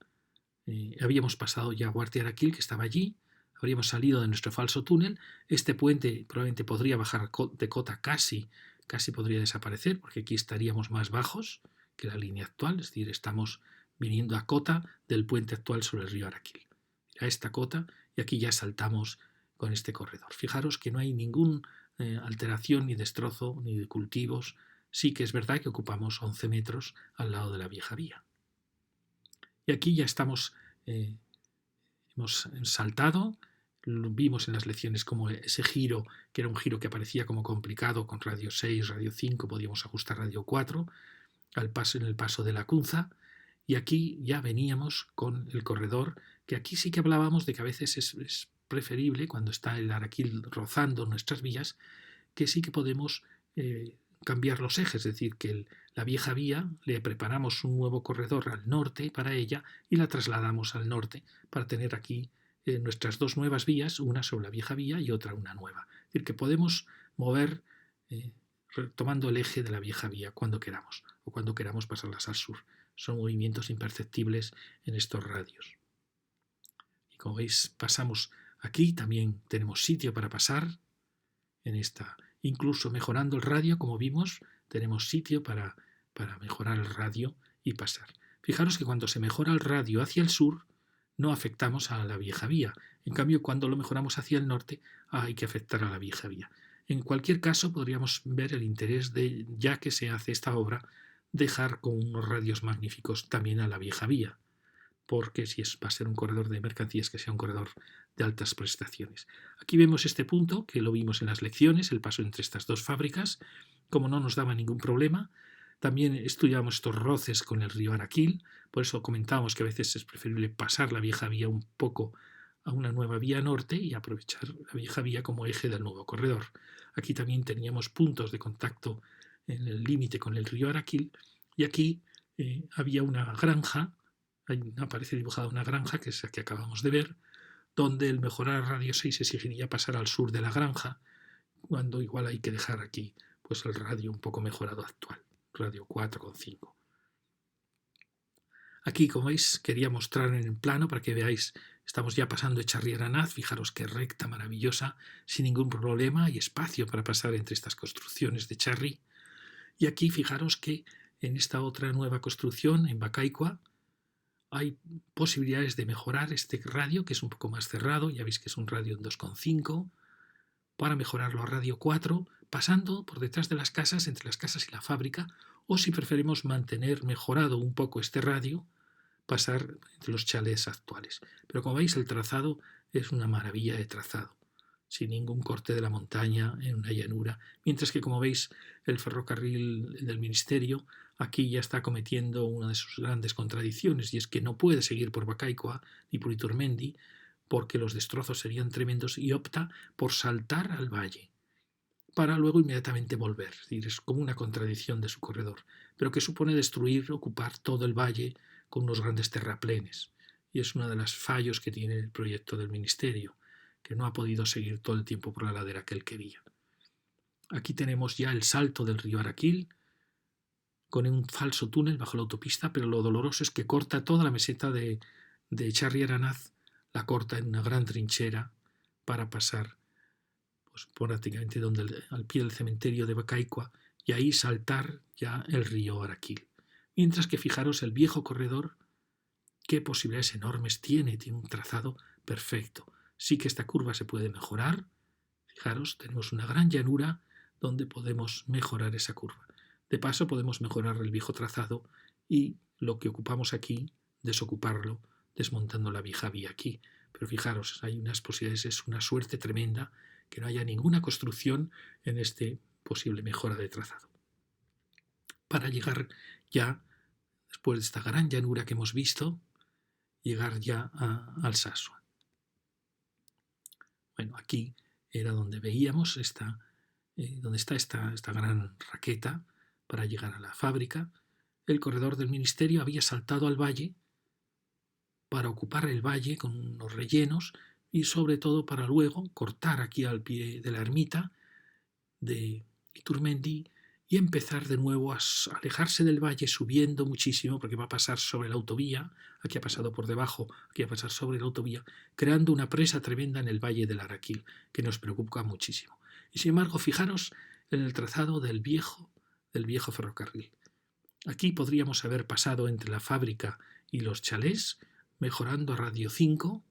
habíamos pasado ya Guartiaraquil, que estaba allí, habríamos salido de nuestro falso túnel, este puente probablemente podría bajar de cota casi podría desaparecer, porque aquí estaríamos más bajos que la línea actual, es decir, estamos viniendo a cota del puente actual sobre el río Araquil. A esta cota, y aquí ya saltamos con este corredor. Fijaros que no hay ninguna alteración ni destrozo ni de cultivos. Sí que es verdad que ocupamos 11 metros al lado de la vieja vía. Y aquí ya estamos, hemos saltado, vimos en las lecciones como ese giro, que era un giro que aparecía como complicado, con radio 6, radio 5, podíamos ajustar radio 4, en el paso de la Cunza, y aquí ya veníamos con el corredor, que aquí sí que hablábamos de que a veces es preferible, cuando está el Araquil rozando nuestras vías, que sí que podemos cambiar los ejes, es decir, que la vieja vía le preparamos un nuevo corredor al norte para ella y la trasladamos al norte para tener aquí nuestras dos nuevas vías, una sobre la vieja vía y otra una nueva. Es decir, que podemos mover tomando el eje de la vieja vía cuando queramos o cuando queramos pasarlas al sur. Son movimientos imperceptibles en estos radios. Y como veis, pasamos aquí, también tenemos sitio para pasar en esta. Incluso mejorando el radio, como vimos, tenemos sitio para mejorar el radio y pasar. Fijaros que cuando se mejora el radio hacia el sur, no afectamos a la vieja vía. En cambio, cuando lo mejoramos hacia el norte, hay que afectar a la vieja vía. En cualquier caso, podríamos ver el interés de, ya que se hace esta obra, dejar con unos radios magníficos también a la vieja vía, porque si va a ser un corredor de mercancías, que sea un corredor de altas prestaciones. Aquí vemos este punto, que lo vimos en las lecciones, el paso entre estas dos fábricas, como no nos daba ningún problema. También estudiamos estos roces con el río Araquil, por eso comentábamos que a veces es preferible pasar la vieja vía un poco a una nueva vía norte y aprovechar la vieja vía como eje del nuevo corredor. Aquí también teníamos puntos de contacto en el límite con el río Araquil y aquí había una granja, aparece dibujada una granja, que es la que acabamos de ver, donde el mejorar radio 6 exigiría pasar al sur de la granja, cuando igual hay que dejar aquí pues el radio un poco mejorado actual, radio 4,5. Aquí, como veis, quería mostrar en el plano para que veáis, estamos ya pasando Echarri-Aranaz, fijaros qué recta maravillosa, sin ningún problema, hay espacio para pasar entre estas construcciones de Echarri. Y aquí fijaros que en esta otra nueva construcción, en Bacaicua, hay posibilidades de mejorar este radio, que es un poco más cerrado, ya veis que es un radio en 2,5, para mejorarlo a radio 4, pasando por detrás de las casas, entre las casas y la fábrica, o si preferimos mantener mejorado un poco este radio, pasar entre los chalés actuales. Pero como veis, el trazado es una maravilla de trazado, sin ningún corte de la montaña en una llanura, mientras que, como veis, el ferrocarril del Ministerio aquí ya está cometiendo una de sus grandes contradicciones, y es que no puede seguir por Bacaicua ni por Iturmendi, porque los destrozos serían tremendos, y opta por saltar al valle para luego inmediatamente volver. Es decir, es como una contradicción de su corredor, pero que supone destruir, ocupar todo el valle con unos grandes terraplenes. Y es uno de los fallos que tiene el proyecto del Ministerio, que no ha podido seguir todo el tiempo por la ladera que él quería. Aquí tenemos ya el salto del río Araquil, con un falso túnel bajo la autopista, pero lo doloroso es que corta toda la meseta de Echarri-Aranaz, la corta en una gran trinchera para pasar pues, prácticamente al pie del cementerio de Bacaicua y ahí saltar ya el río Araquil. Mientras que fijaros el viejo corredor, qué posibilidades enormes tiene un trazado perfecto. Sí que esta curva se puede mejorar. Fijaros, tenemos una gran llanura donde podemos mejorar esa curva. De paso podemos mejorar el viejo trazado y lo que ocupamos aquí, desocuparlo, desmontando la vieja vía aquí. Pero fijaros, hay unas posibilidades, es una suerte tremenda que no haya ninguna construcción en este posible mejora de trazado. Para llegar ya, después de esta gran llanura que hemos visto, llegar ya a Alsasua. Bueno, aquí era donde veíamos donde está esta gran raqueta para llegar a la fábrica. El corredor del Ministerio había saltado al valle para ocupar el valle con unos rellenos y sobre todo para luego cortar aquí al pie de la ermita de Iturmendi y empezar de nuevo a alejarse del valle subiendo muchísimo porque va a pasar sobre la autovía, aquí ha pasado por debajo, aquí va a pasar sobre la autovía, creando una presa tremenda en el valle del Araquil, que nos preocupa muchísimo. Y sin embargo, fijaros en el trazado del viejo ferrocarril. Aquí podríamos haber pasado entre la fábrica y los chalés, mejorando a radio 5,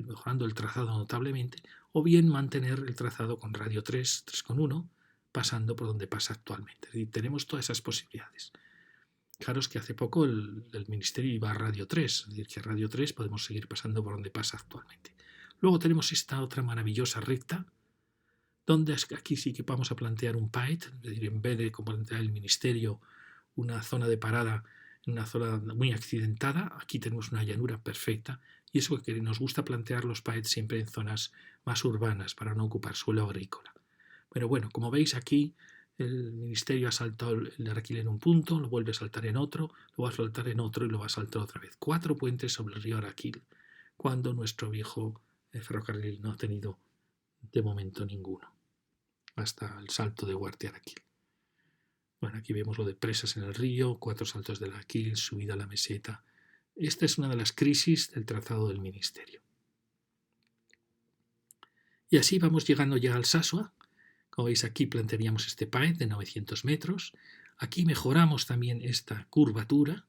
mejorando el trazado notablemente, o bien mantener el trazado con radio 3, 3,1, pasando por donde pasa actualmente. Es decir, tenemos todas esas posibilidades. Fijaros que hace poco el Ministerio iba a radio 3, es decir, que a radio 3 podemos seguir pasando por donde pasa actualmente. Luego tenemos esta otra maravillosa recta, donde aquí sí que vamos a plantear un PAET, es decir, en vez de plantear el Ministerio una zona de parada en una zona muy accidentada, aquí tenemos una llanura perfecta, y eso que nos gusta plantear los PAET siempre en zonas más urbanas para no ocupar suelo agrícola. Pero bueno, como veis aquí, el Ministerio ha saltado el Araquil en un punto, lo vuelve a saltar en otro, lo va a saltar en otro y lo va a saltar otra vez. 4 puentes sobre el río Araquil, cuando nuestro viejo ferrocarril no ha tenido de momento ninguno, hasta el salto de Guardia-Araquil. Bueno, aquí vemos lo de presas en el río, 4 saltos del Araquil, subida a la meseta. Esta es una de las crisis del trazado del Ministerio. Y así vamos llegando ya al Sasua. Como veis, aquí plantearíamos este PAET de 900 metros. Aquí mejoramos también esta curvatura,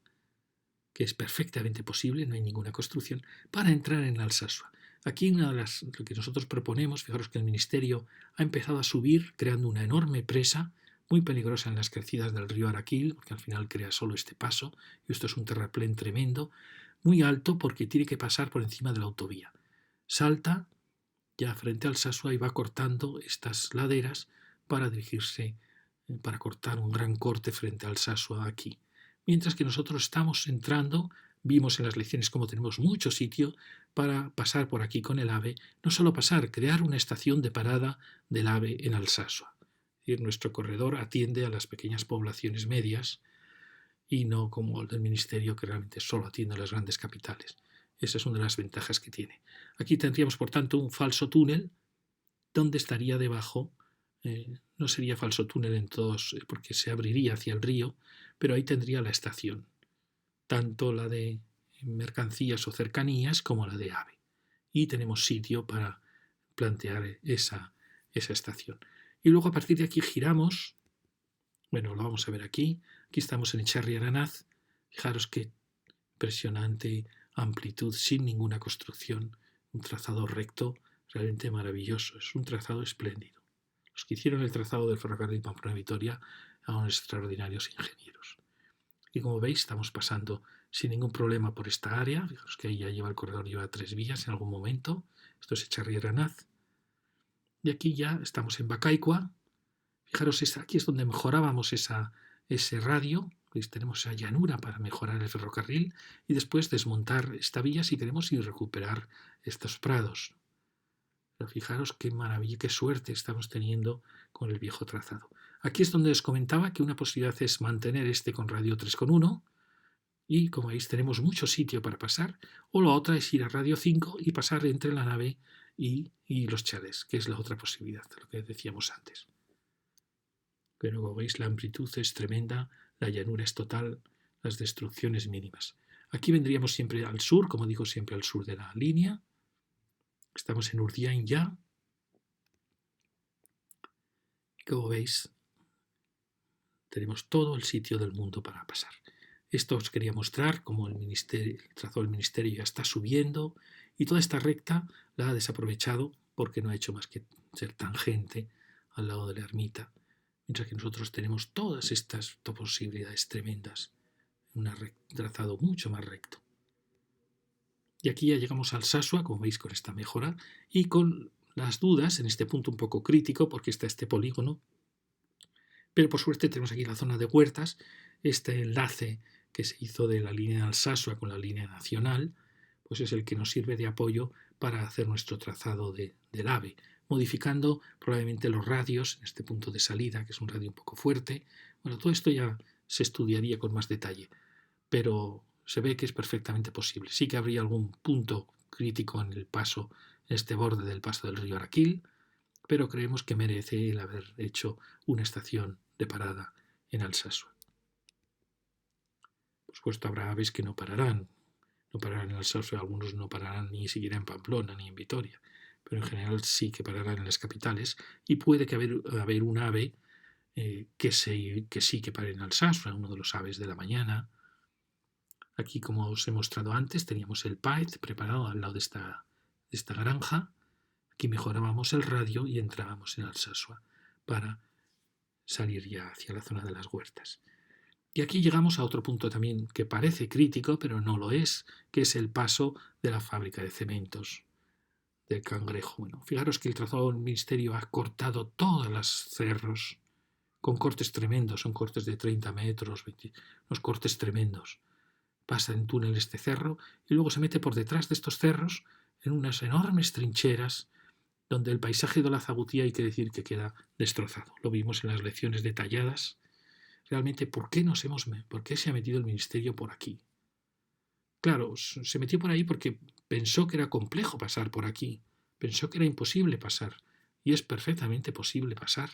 que es perfectamente posible, no hay ninguna construcción, para entrar en el Alsasua. Aquí lo que nosotros proponemos, fijaros que el Ministerio ha empezado a subir, creando una enorme presa, muy peligrosa en las crecidas del río Araquil, porque al final crea solo este paso, y esto es un terraplén tremendo, muy alto porque tiene que pasar por encima de la autovía. Salta ya frente al Sasua y va cortando estas laderas para dirigirse, para cortar un gran corte frente al Sasua aquí. Mientras que nosotros estamos entrando, vimos en las lecciones cómo tenemos mucho sitio para pasar por aquí con el AVE, no solo pasar, crear una estación de parada del AVE en Alsasua. Es decir, nuestro corredor atiende a las pequeñas poblaciones medias y no como el del Ministerio, que realmente solo atiende a las grandes capitales. Esa es una de las ventajas que tiene. Aquí tendríamos, por tanto, un falso túnel donde estaría debajo, no sería falso túnel en todos, porque se abriría hacia el río, pero ahí tendría la estación, tanto la de mercancías o cercanías como la de AVE. Y tenemos sitio para plantear esa estación. Y luego a partir de aquí giramos, bueno, lo vamos a ver aquí, aquí estamos en Echarri Aranaz, fijaros qué impresionante amplitud sin ninguna construcción, un trazado recto realmente maravilloso, es un trazado espléndido. Los que hicieron el trazado del ferrocarril Pamplona-Vitoria eran extraordinarios ingenieros. Y como veis estamos pasando sin ningún problema por esta área, fijaros que ahí ya lleva el corredor, lleva 3 vías en algún momento, esto es Echarri Aranaz, y aquí ya estamos en Bacaicua, fijaros aquí es donde mejorábamos ese radio, tenemos esa llanura para mejorar el ferrocarril y después desmontar esta vía si queremos y recuperar estos prados. Pero fijaros qué maravilla, qué suerte estamos teniendo con el viejo trazado. Aquí es donde os comentaba que una posibilidad es mantener este con radio 3,1 y como veis tenemos mucho sitio para pasar, o la otra es ir a radio 5 y pasar entre la nave y los chalés, que es la otra posibilidad, lo que decíamos antes. Pero como veis la amplitud es tremenda, la llanura es total, las destrucciones mínimas. Aquí vendríamos siempre al sur, como digo, siempre al sur de la línea. Estamos en Urdiain ya. Y como veis, tenemos todo el sitio del mundo para pasar. Esto os quería mostrar cómo el trazado del Ministerio ya está subiendo y toda esta recta la ha desaprovechado porque no ha hecho más que ser tangente al lado de la ermita. Mientras que nosotros tenemos todas estas posibilidades tremendas en un trazado mucho más recto. Y aquí ya llegamos al Sasua, como veis con esta mejora, y con las dudas en este punto un poco crítico, porque está este polígono, pero por suerte tenemos aquí la zona de huertas, este enlace que se hizo de la línea Alsasua con la línea nacional, pues es el que nos sirve de apoyo para hacer nuestro trazado del AVE, modificando probablemente los radios en este punto de salida, que es un radio un poco fuerte. Bueno, todo esto ya se estudiaría con más detalle, pero se ve que es perfectamente posible. Sí que habría algún punto crítico en el paso, en este borde del paso del río Araquil, pero creemos que merece el haber hecho una estación de parada en Alsasua. Por supuesto, habrá aves que no pararán en Alsasua, algunos no pararán ni siquiera en Pamplona ni en Vitoria, pero en general sí que pararán en las capitales y puede que haber un ave que sí que pare en Alsasua, uno de los aves de la mañana. Aquí, como os he mostrado antes, teníamos el PAET preparado al lado de esta granja. Aquí mejorábamos el radio y entrábamos en Alsasua para salir ya hacia la zona de las huertas. Y aquí llegamos a otro punto también que parece crítico, pero no lo es, que es el paso de la fábrica de cementos del Cangrejo. Bueno, fijaros que el trazado del ministerio ha cortado todos los cerros con cortes tremendos, son cortes de 30 metros, unos cortes tremendos. Pasa en túnel este cerro y luego se mete por detrás de estos cerros en unas enormes trincheras donde el paisaje de la Zagutía hay que decir que queda destrozado. Lo vimos en las lecciones detalladas. Realmente, ¿por qué se ha metido el ministerio por aquí? Claro, se metió por ahí porque pensó que era complejo pasar por aquí, pensó que era imposible pasar, y es perfectamente posible pasar,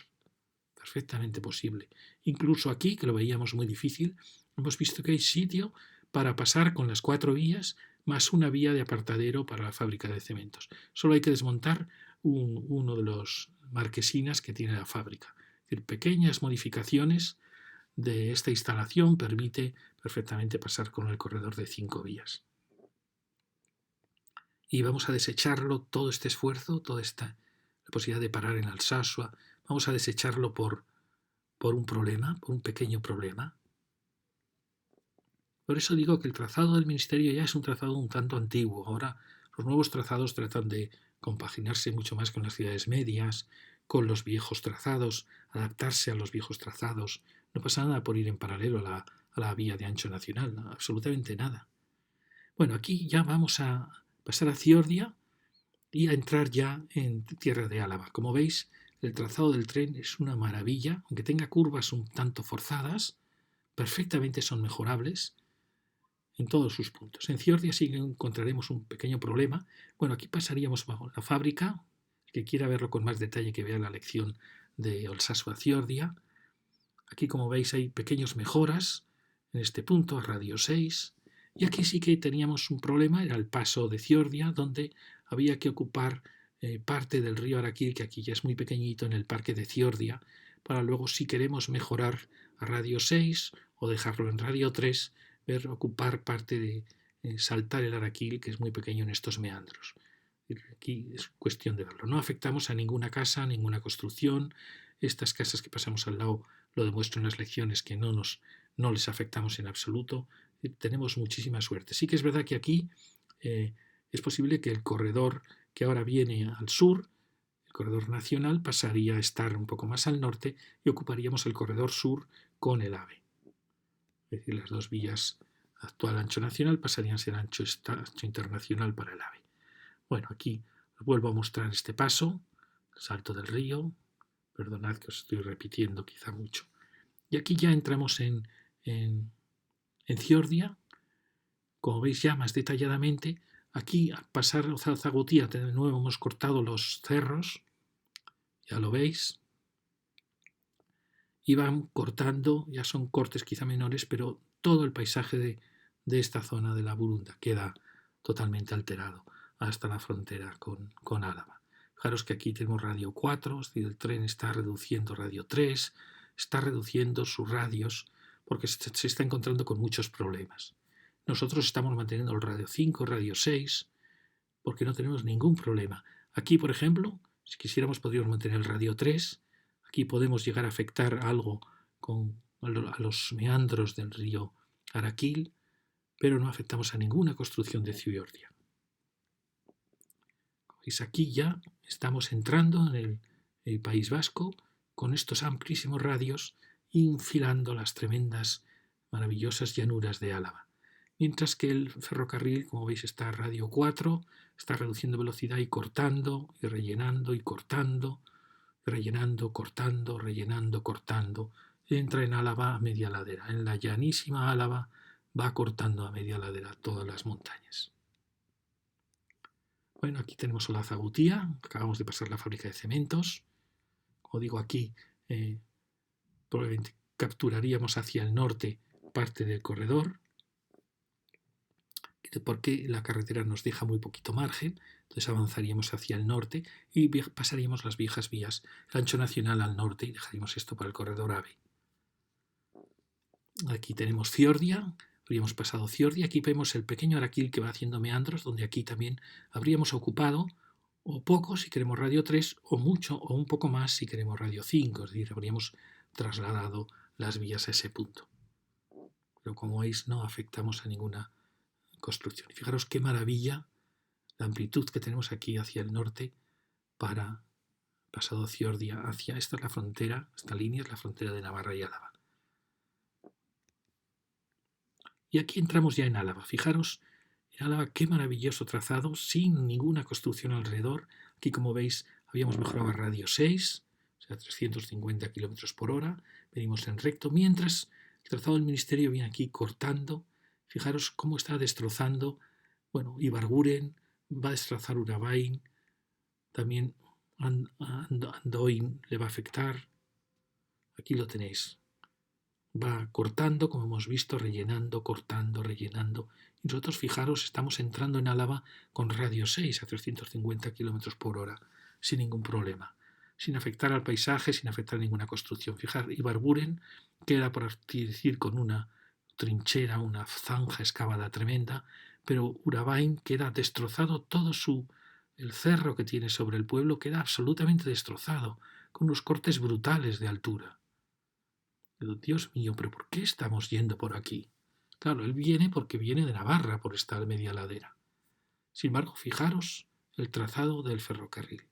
perfectamente posible. Incluso aquí, que lo veíamos muy difícil, hemos visto que hay sitio para pasar con las 4 vías más una vía de apartadero para la fábrica de cementos. Solo hay que desmontar uno de los marquesinas que tiene la fábrica. Es decir, pequeñas modificaciones de esta instalación permite perfectamente pasar con el corredor de 5 vías. Y vamos a desecharlo, todo este esfuerzo, toda esta la posibilidad de parar en Alsasua, vamos a desecharlo por un problema, por un pequeño problema. Por eso digo que el trazado del ministerio ya es un trazado un tanto antiguo. Ahora los nuevos trazados tratan de compaginarse mucho más con las ciudades medias, con los viejos trazados, adaptarse a los viejos trazados. No pasa nada por ir en paralelo a la vía de ancho nacional, no, absolutamente nada. Bueno, aquí ya vamos a pasar a Ciordia y a entrar ya en tierra de Álava. Como veis, el trazado del tren es una maravilla, aunque tenga curvas un tanto forzadas, perfectamente son mejorables en todos sus puntos. En Ciordia sí que encontraremos un pequeño problema. Bueno, aquí pasaríamos bajo la fábrica. El que quiera verlo con más detalle, que vea la lección de Alsasua-Ciordia. Aquí, como veis, hay pequeñas mejoras en este punto, radio 6. Y aquí sí que teníamos un problema, era el paso de Ciordia, donde había que ocupar parte del río Araquil, que aquí ya es muy pequeñito, en el parque de Ciordia, para luego, si queremos mejorar a radio 6 o dejarlo en radio 3, ver ocupar parte de saltar el Araquil, que es muy pequeño en estos meandros. Aquí es cuestión de verlo. No afectamos a ninguna casa, a ninguna construcción. Estas casas que pasamos al lado lo demuestro en las lecciones que no les afectamos en absoluto. Tenemos muchísima suerte. Sí que es verdad que aquí es posible que el corredor que ahora viene al sur, el corredor nacional, pasaría a estar un poco más al norte y ocuparíamos el corredor sur con el AVE. Es decir, las dos vías actual ancho nacional pasarían a ser ancho internacional para el AVE. Bueno, aquí os vuelvo a mostrar este paso, el salto del río. Perdonad que os estoy repitiendo quizá mucho. Y aquí ya entramos en Ciordia. Como veis ya más detalladamente, aquí al pasar a Zagutía de nuevo hemos cortado los cerros, ya lo veis, y van cortando, ya son cortes quizá menores, pero todo el paisaje de esta zona de la Burunda queda totalmente alterado hasta la frontera con Álava. Fijaros que aquí tenemos radio 4, es decir, el tren está reduciendo radio 3, está reduciendo sus radios porque se está encontrando con muchos problemas. Nosotros estamos manteniendo el radio 5, radio 6, porque no tenemos ningún problema. Aquí, por ejemplo, si quisiéramos podríamos mantener el radio 3, aquí podemos llegar a afectar algo a los meandros del río Araquil, pero no afectamos a ninguna construcción de Ciordia. Pues aquí ya estamos entrando en el País Vasco con estos amplísimos radios infilando las tremendas, maravillosas llanuras de Álava. Mientras que el ferrocarril, como veis, está a radio 4, está reduciendo velocidad y cortando, y rellenando, y cortando, rellenando, cortando, rellenando, cortando. Entra en Álava a media ladera. En la llanísima Álava va cortando a media ladera todas las montañas. Bueno, aquí tenemos la Zagutía, acabamos de pasar la fábrica de cementos. Como digo, aquí probablemente capturaríamos hacia el norte parte del corredor, porque la carretera nos deja muy poquito margen, entonces avanzaríamos hacia el norte y pasaríamos las viejas vías, el ancho nacional al norte, y dejaríamos esto para el corredor AVE. Aquí tenemos Fiordia, habríamos pasado Fiordia, aquí vemos el pequeño Araquil que va haciendo meandros, donde aquí también habríamos ocupado o poco si queremos radio 3, o mucho o un poco más si queremos radio 5, es decir, habríamos trasladado las vías a ese punto. Pero como veis, no afectamos a ninguna construcción. Y fijaros qué maravilla la amplitud que tenemos aquí hacia el norte para pasado Fiordia hacia, esta es la frontera, esta línea es la frontera de Navarra y Álava. Y aquí entramos ya en Álava. Fijaros, en Álava qué maravilloso trazado, sin ninguna construcción alrededor. Aquí, como veis, habíamos mejorado a radio 6, o sea, 350 km por hora. Venimos en recto, mientras el trazado del ministerio viene aquí cortando. Fijaros cómo está destrozando, bueno, Ibarguren, va a destrozar Urabain, también Andoin le va a afectar. Aquí lo tenéis. Va cortando, como hemos visto, rellenando, cortando, rellenando. Y nosotros, fijaros, estamos entrando en Álava con radio 6 a 350 km por hora, sin ningún problema, sin afectar al paisaje, sin afectar a ninguna construcción. Fijar, Ibarburen queda, por así decir, con una trinchera, una zanja excavada tremenda, pero Urabain queda destrozado, el cerro que tiene sobre el pueblo queda absolutamente destrozado, con unos cortes brutales de altura. Dios mío, pero ¿por qué estamos yendo por aquí? Claro, él viene porque viene de Navarra por esta media ladera. Sin embargo, fijaros el trazado del ferrocarril.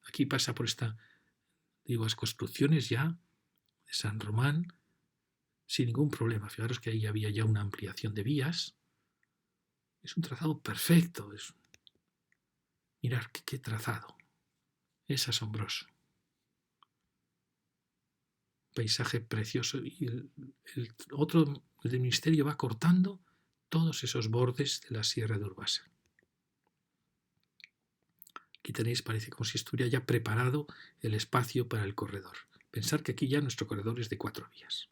Aquí pasa por las construcciones ya de San Román sin ningún problema. Fijaros que ahí había ya una ampliación de vías. Es un trazado perfecto. Mirad qué trazado. Es asombroso. Paisaje precioso, y el del ministerio va cortando todos esos bordes de la sierra de Urbasa. Aquí tenéis, parece como si estuviera ya preparado el espacio para el corredor. Pensar que aquí ya nuestro corredor es de 4 vías.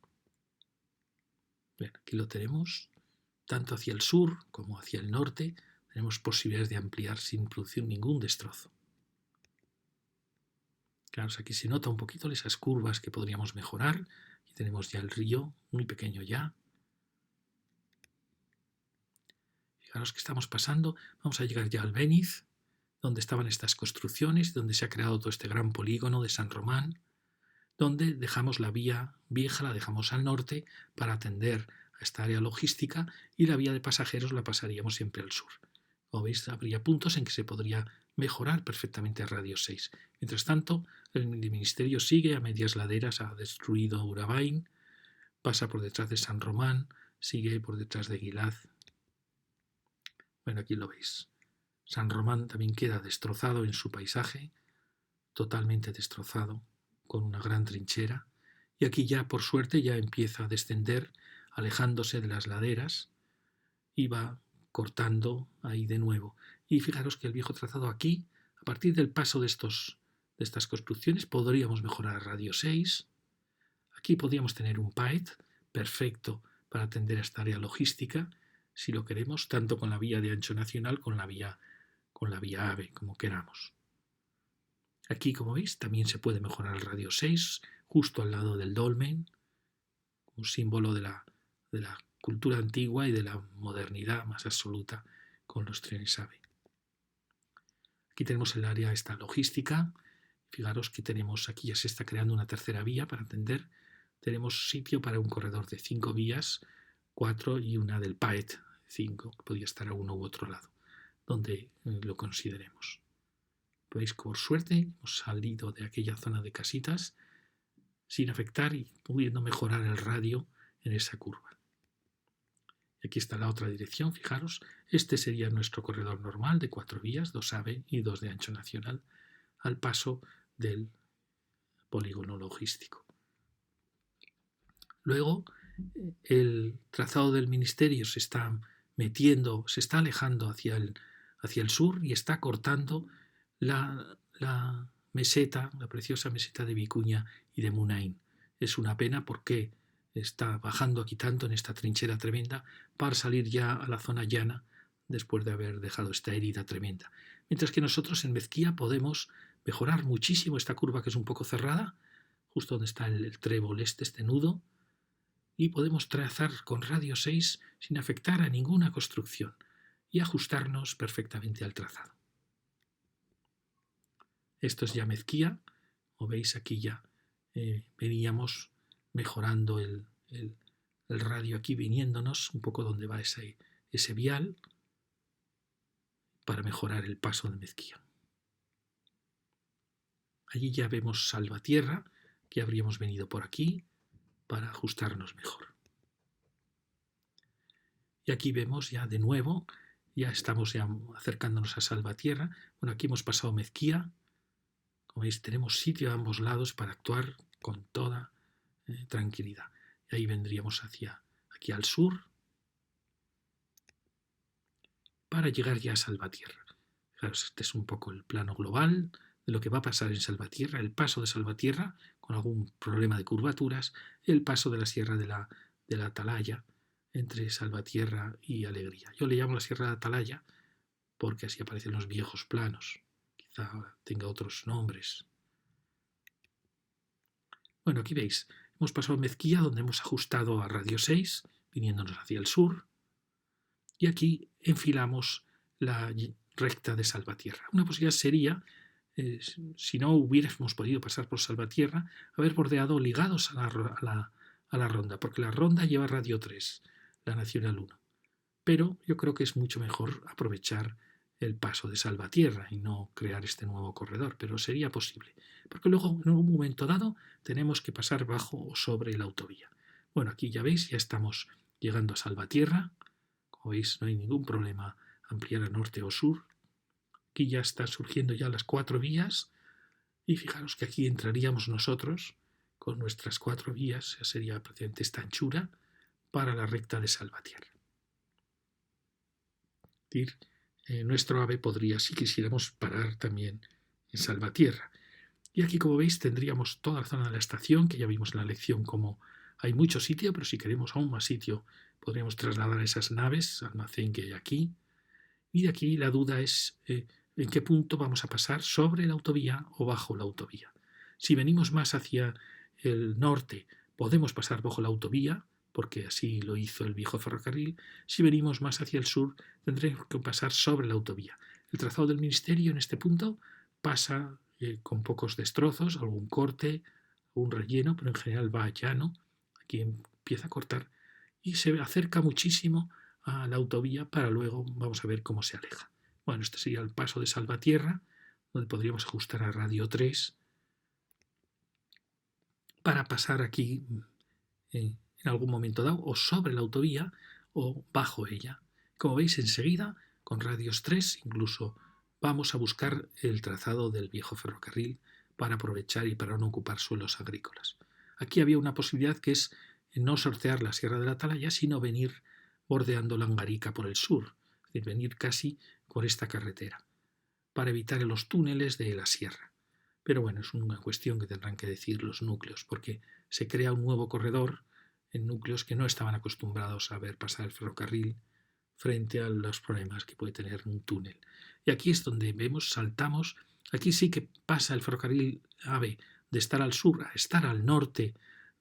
Bien, aquí lo tenemos, tanto hacia el sur como hacia el norte, tenemos posibilidades de ampliar sin producir ningún destrozo. Claro, aquí se nota un poquito esas curvas que podríamos mejorar. Aquí tenemos ya el río, muy pequeño ya. Fijaros que estamos pasando, vamos a llegar ya al Béniz, donde estaban estas construcciones, donde se ha creado todo este gran polígono de San Román, donde dejamos la vía vieja, la dejamos al norte para atender a esta área logística, y la vía de pasajeros la pasaríamos siempre al sur. Como veis, habría puntos en que se podría mejorar perfectamente a radio 6. Mientras tanto, el ministerio sigue a medias laderas, ha destruido Urabain, pasa por detrás de San Román, sigue por detrás de Gilad. Bueno, aquí lo veis. San Román también queda destrozado en su paisaje, totalmente destrozado, con una gran trinchera. Y aquí ya, por suerte, ya empieza a descender, alejándose de las laderas, y va cortando ahí de nuevo. Y fijaros que el viejo trazado aquí, a partir del paso de estas construcciones, podríamos mejorar a radio 6. Aquí podríamos tener un PAET perfecto para atender a esta área logística, si lo queremos, tanto con la vía de ancho nacional con la vía AVE, como queramos. Aquí, como veis, también se puede mejorar el radio 6, justo al lado del dolmen, un símbolo de la cultura antigua y de la modernidad más absoluta con los trenes AVE. Aquí tenemos el área esta logística. Fijaros que tenemos aquí, ya se está creando una tercera vía para atender. Tenemos sitio para un corredor de 5 vías, 4 y una del PAET 5, que podría estar a uno u otro lado, donde lo consideremos. Veis que por suerte hemos salido de aquella zona de casitas sin afectar y pudiendo mejorar el radio en esa curva. Y aquí está la otra dirección, fijaros, este sería nuestro corredor normal de 4 vías, 2 AVE y 2 de ancho nacional, al paso del polígono logístico. Luego, el trazado del ministerio se está alejando hacia el sur y está cortando la meseta, la preciosa meseta de Vicuña y de Munain. Es una pena porque está bajando aquí tanto en esta trinchera tremenda para salir ya a la zona llana después de haber dejado esta herida tremenda. Mientras que nosotros en Mezquía podemos mejorar muchísimo esta curva que es un poco cerrada, justo donde está el trébol este nudo, y podemos trazar con radio 6 sin afectar a ninguna construcción y ajustarnos perfectamente al trazado. Esto es ya Mezquía, como veis aquí ya veníamos mejorando el radio aquí, viniéndonos un poco donde va ese vial para mejorar el paso de Mezquía. Allí ya vemos Salvatierra, que habríamos venido por aquí para ajustarnos mejor. Y aquí vemos ya de nuevo, ya estamos ya acercándonos a Salvatierra. Bueno, aquí hemos pasado Mezquía. Como veis, tenemos sitio a ambos lados para actuar con toda tranquilidad. Y ahí vendríamos hacia aquí al sur para llegar ya a Salvatierra. Fijaros, este es un poco el plano global de lo que va a pasar en Salvatierra, el paso de Salvatierra con algún problema de curvaturas, el paso de la Sierra de la Atalaya entre Salvatierra y Alegría. Yo le llamo la Sierra de Atalaya porque así aparecen los viejos planos. Quizá tenga otros nombres. Bueno, aquí veis, hemos pasado Mezquía, donde hemos ajustado a radio 6, viniéndonos hacia el sur, y aquí enfilamos la recta de Salvatierra. Una posibilidad sería, si no hubiéramos podido pasar por Salvatierra, haber bordeado ligados a la ronda, porque la ronda lleva radio 3, la Nacional 1. Pero yo creo que es mucho mejor aprovechar el paso de Salvatierra y no crear este nuevo corredor, pero sería posible, porque luego en un momento dado tenemos que pasar bajo o sobre la autovía. Bueno, aquí ya veis, ya estamos llegando a Salvatierra. Como veis, no hay ningún problema ampliar a norte o sur. Aquí ya están surgiendo ya las 4 vías y fijaros que aquí entraríamos nosotros con nuestras 4 vías, ya sería prácticamente esta anchura para la recta de Salvatierra. Es decir, nuestro AVE podría, si quisiéramos, parar también en Salvatierra. Y aquí, como veis, tendríamos toda la zona de la estación, que ya vimos en la lección como hay mucho sitio, pero si queremos aún más sitio, podríamos trasladar esas naves, almacén que hay aquí. Y de aquí la duda es en qué punto vamos a pasar, sobre la autovía o bajo la autovía. Si venimos más hacia el norte, podemos pasar bajo la autovía, porque así lo hizo el viejo ferrocarril. Si venimos más hacia el sur, tendremos que pasar sobre la autovía. El trazado del ministerio en este punto pasa con pocos destrozos, algún corte, algún relleno, pero en general va llano. Aquí empieza a cortar y se acerca muchísimo a la autovía para luego vamos a ver cómo se aleja. Bueno, este sería el paso de Salvatierra, donde podríamos ajustar a radio 3 para pasar aquí en algún momento dado o sobre la autovía o bajo ella. Como veis, enseguida con radios 3 incluso vamos a buscar el trazado del viejo ferrocarril para aprovechar y para no ocupar suelos agrícolas. Aquí había una posibilidad que es no sortear la Sierra de la Atalaya, sino venir bordeando Langarica por el sur, es decir, venir casi por esta carretera, para evitar los túneles de la sierra. Pero bueno, es una cuestión que tendrán que decir los núcleos, porque se crea un nuevo corredor en núcleos que no estaban acostumbrados a ver pasar el ferrocarril frente a los problemas que puede tener un túnel. Y aquí es donde vemos, saltamos, aquí sí que pasa el ferrocarril AVE de estar al sur a estar al norte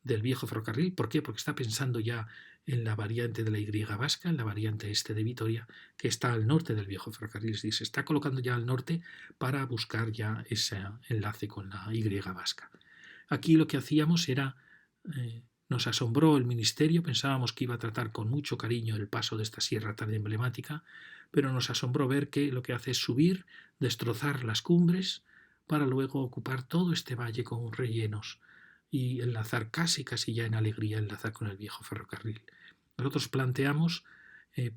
del viejo ferrocarril. ¿Por qué? Porque está pensando ya en la variante de la Y vasca, en la variante este de Vitoria, que está al norte del viejo ferrocarril. Es decir, se está colocando ya al norte para buscar ya ese enlace con la Y vasca. Aquí lo que hacíamos era, nos asombró el ministerio, pensábamos que iba a tratar con mucho cariño el paso de esta sierra tan emblemática, pero nos asombró ver que lo que hace es subir, destrozar las cumbres, para luego ocupar todo este valle con rellenos y enlazar casi ya en Alegría, enlazar con el viejo ferrocarril. Nosotros planteamos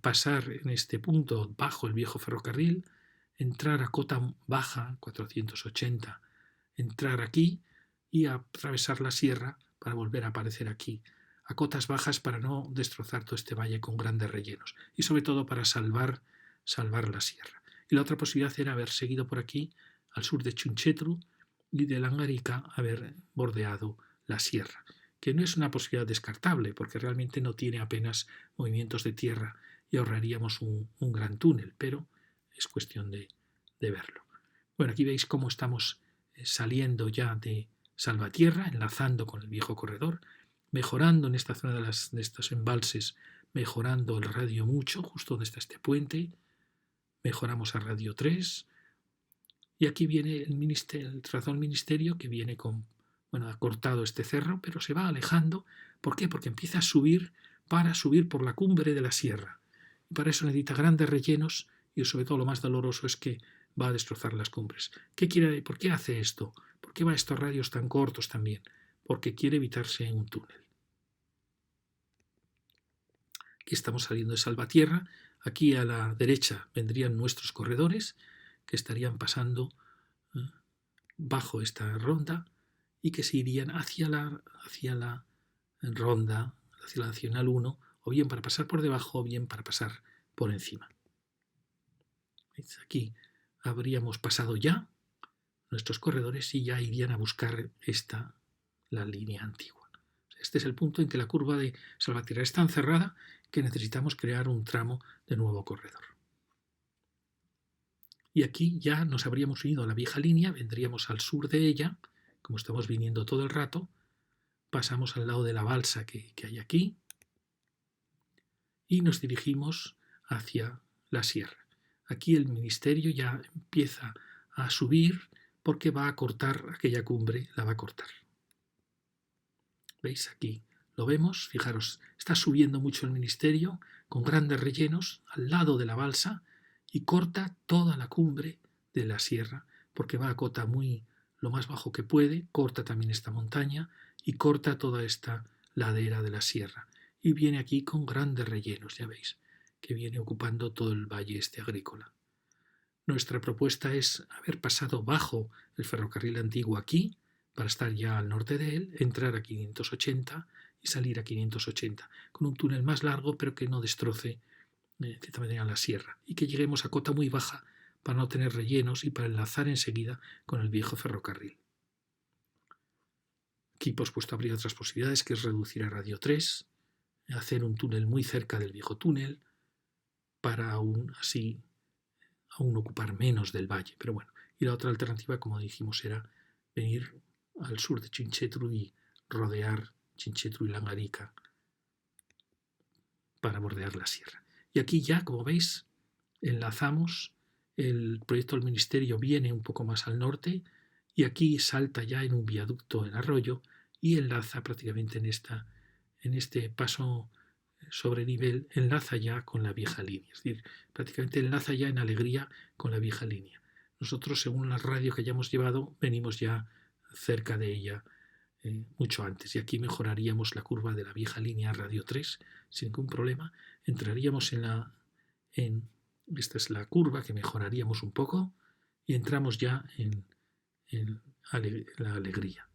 pasar en este punto bajo el viejo ferrocarril, entrar a cota baja 480, entrar aquí y atravesar la sierra para volver a aparecer aquí, a cotas bajas para no destrozar todo este valle con grandes rellenos y sobre todo para salvar la sierra. Y la otra posibilidad era haber seguido por aquí al sur de Chunchetru y de Langarica haber bordeado la sierra. que no es una posibilidad descartable, porque realmente no tiene apenas movimientos de tierra y ahorraríamos un gran túnel, pero es cuestión de verlo. Bueno, aquí veis cómo estamos saliendo ya de Salvatierra, enlazando con el viejo corredor, mejorando en esta zona de estos embalses, mejorando el radio mucho, justo donde está este puente, mejoramos a radio 3, y aquí viene el trazado del ministerio que viene con, bueno, ha cortado este cerro, pero se va alejando. ¿Por qué? Porque empieza a subir para subir por la cumbre de la sierra. Y para eso necesita grandes rellenos y sobre todo lo más doloroso es que va a destrozar las cumbres. ¿Por qué hace esto? ¿Por qué va a estos radios tan cortos también? Porque quiere evitarse un túnel. Aquí estamos saliendo de Salvatierra. Aquí a la derecha vendrían nuestros corredores que estarían pasando bajo esta ronda y que se irían hacia la ronda, hacia la Nacional 1, o bien para pasar por debajo o bien para pasar por encima. Aquí habríamos pasado ya nuestros corredores y ya irían a buscar la línea antigua. Este es el punto en que la curva de Salvatierra es tan cerrada que necesitamos crear un tramo de nuevo corredor. Y aquí ya nos habríamos unido a la vieja línea, vendríamos al sur de ella, como estamos viniendo todo el rato, pasamos al lado de la balsa que hay aquí y nos dirigimos hacia la sierra. Aquí el ministerio ya empieza a subir porque va a cortar aquella cumbre, la va a cortar. ¿Veis? Aquí lo vemos, fijaros, está subiendo mucho el ministerio con grandes rellenos al lado de la balsa y corta toda la cumbre de la sierra porque va a cota lo más bajo que puede, corta también esta montaña y corta toda esta ladera de la sierra y viene aquí con grandes rellenos, ya veis, que viene ocupando todo el valle este agrícola. Nuestra propuesta es haber pasado bajo el ferrocarril antiguo aquí, para estar ya al norte de él, entrar a 580 y salir a 580, con un túnel más largo pero que no destroce de cierta manera la sierra y que lleguemos a cota muy baja para no tener rellenos y para enlazar enseguida con el viejo ferrocarril. Aquí por supuesto habría otras posibilidades, que es reducir a radio 3, hacer un túnel muy cerca del viejo túnel para aún ocupar menos del valle, pero bueno. Y la otra alternativa, como dijimos, era venir al sur de Chinchetru y rodear Chinchetru y Langarica para bordear la sierra. Y aquí ya, como veis, enlazamos, el proyecto del ministerio viene un poco más al norte y aquí salta ya en un viaducto el arroyo y enlaza prácticamente en este paso sobre nivel, enlaza ya con la vieja línea, es decir, prácticamente enlaza ya en Alegría con la vieja línea. Nosotros, según la radio que hayamos llevado, venimos ya cerca de ella mucho antes y aquí mejoraríamos la curva de la vieja línea radio 3 sin ningún problema. Entraríamos esta es la curva que mejoraríamos un poco y entramos ya en la Alegría.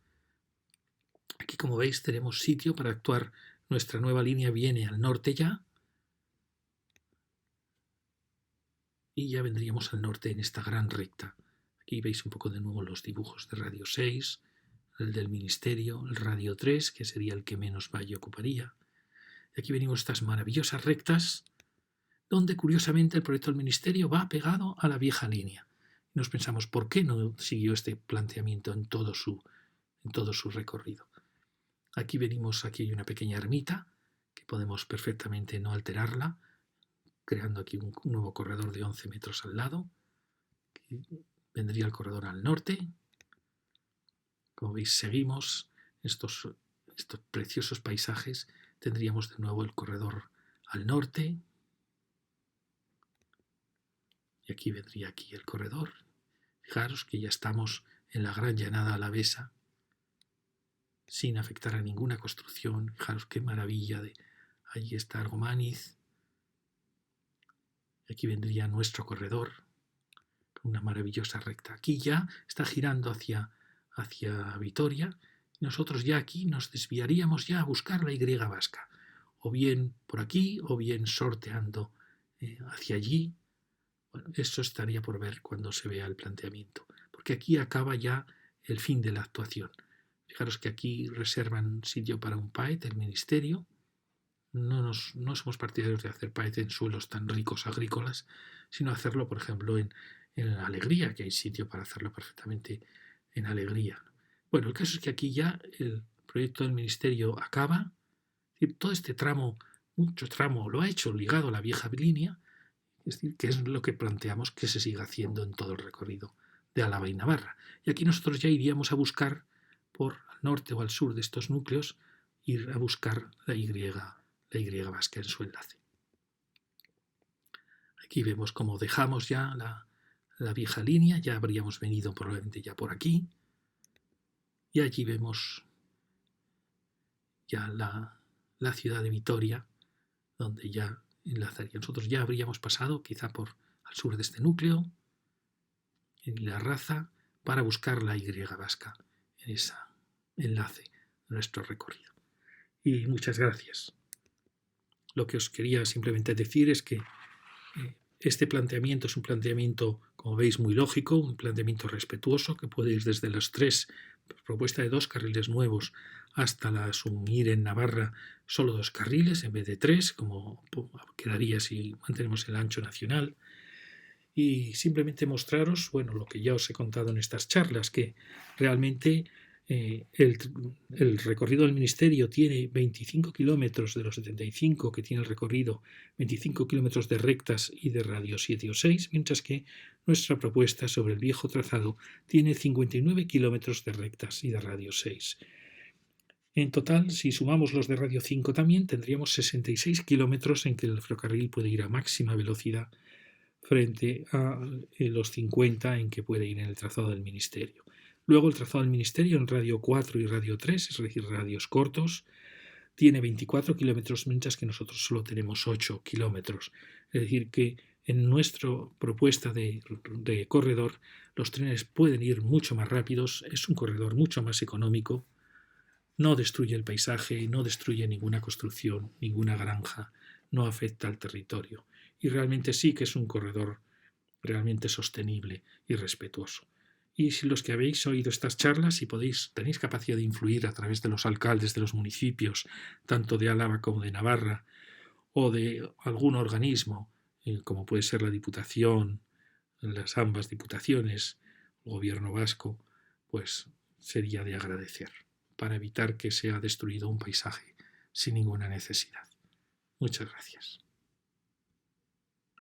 Aquí, como veis, tenemos sitio para actuar. Nuestra nueva línea viene al norte ya y ya vendríamos al norte en esta gran recta. Aquí veis un poco de nuevo los dibujos de radio 6, el del ministerio, el radio 3, que sería el que menos valle ocuparía. Y aquí venimos estas maravillosas rectas donde curiosamente el proyecto del ministerio va pegado a la vieja línea. Y nos pensamos, ¿por qué no siguió este planteamiento en todo su recorrido? Aquí hay una pequeña ermita que podemos perfectamente no alterarla, creando aquí un nuevo corredor de 11 metros al lado. Vendría el corredor al norte. Como veis, seguimos estos preciosos paisajes. Tendríamos de nuevo el corredor al norte. Y aquí vendría el corredor. Fijaros que ya estamos en la gran llanada alavesa, sin afectar a ninguna construcción. Fijaros qué maravilla. Allí está Argomaniz. Aquí vendría nuestro corredor, una maravillosa recta. Aquí ya está girando hacia Vitoria. Nosotros ya aquí nos desviaríamos ya a buscar la Y vasca, o bien por aquí, o bien sorteando hacia allí. Bueno, eso estaría por ver cuando se vea el planteamiento, porque aquí acaba ya el fin de la actuación. Fijaros que aquí reservan sitio para un PAET, el ministerio. No somos partidarios de hacer PAET en suelos tan ricos agrícolas, sino hacerlo, por ejemplo, en Alegría, que hay sitio para hacerlo perfectamente en Alegría. Bueno, el caso es que aquí ya el proyecto del ministerio acaba. Es decir, todo este tramo, mucho tramo, lo ha hecho ligado a la vieja línea, es decir, que es lo que planteamos que se siga haciendo en todo el recorrido de Álava y Navarra. Y aquí nosotros ya iríamos a buscar por al norte o al sur de estos núcleos, ir a buscar la Y vasca en su enlace. Aquí vemos cómo dejamos ya la vieja línea, ya habríamos venido probablemente ya por aquí, y allí vemos ya la ciudad de Vitoria, donde ya enlazaría. Nosotros ya habríamos pasado quizá por al sur de este núcleo, en la Raza, para buscar la Y vasca en ese enlace de nuestro recorrido. Y muchas gracias. Lo que os quería simplemente decir es que este planteamiento es un planteamiento, como veis, muy lógico, un planteamiento respetuoso, que puede ir desde los 3, propuesta de 2 carriles nuevos, hasta la asumir en Navarra solo 2 carriles en vez de 3, como quedaría si mantenemos el ancho nacional. Y simplemente mostraros, bueno, lo que ya os he contado en estas charlas, que realmente el recorrido del ministerio tiene 25 kilómetros de los 75 que tiene el recorrido, 25 kilómetros de rectas y de radio 7 o 6, mientras que nuestra propuesta sobre el viejo trazado tiene 59 kilómetros de rectas y de radio 6. En total, si sumamos los de radio 5 también, tendríamos 66 kilómetros en que el ferrocarril puede ir a máxima velocidad frente a los 50 en que puede ir en el trazado del ministerio. Luego el trazado del ministerio en radio 4 y radio 3, es decir, radios cortos, tiene 24 kilómetros, mientras que nosotros solo tenemos 8 kilómetros. Es decir, que en nuestra propuesta de corredor los trenes pueden ir mucho más rápidos, es un corredor mucho más económico, no destruye el paisaje, no destruye ninguna construcción, ninguna granja, no afecta al territorio. Y realmente sí que es un corredor realmente sostenible y respetuoso. Y si los que habéis oído estas charlas, si tenéis capacidad de influir a través de los alcaldes de los municipios, tanto de Álava como de Navarra, o de algún organismo, como puede ser la Diputación, las ambas diputaciones, el gobierno vasco, pues sería de agradecer, para evitar que sea destruido un paisaje sin ninguna necesidad. Muchas gracias.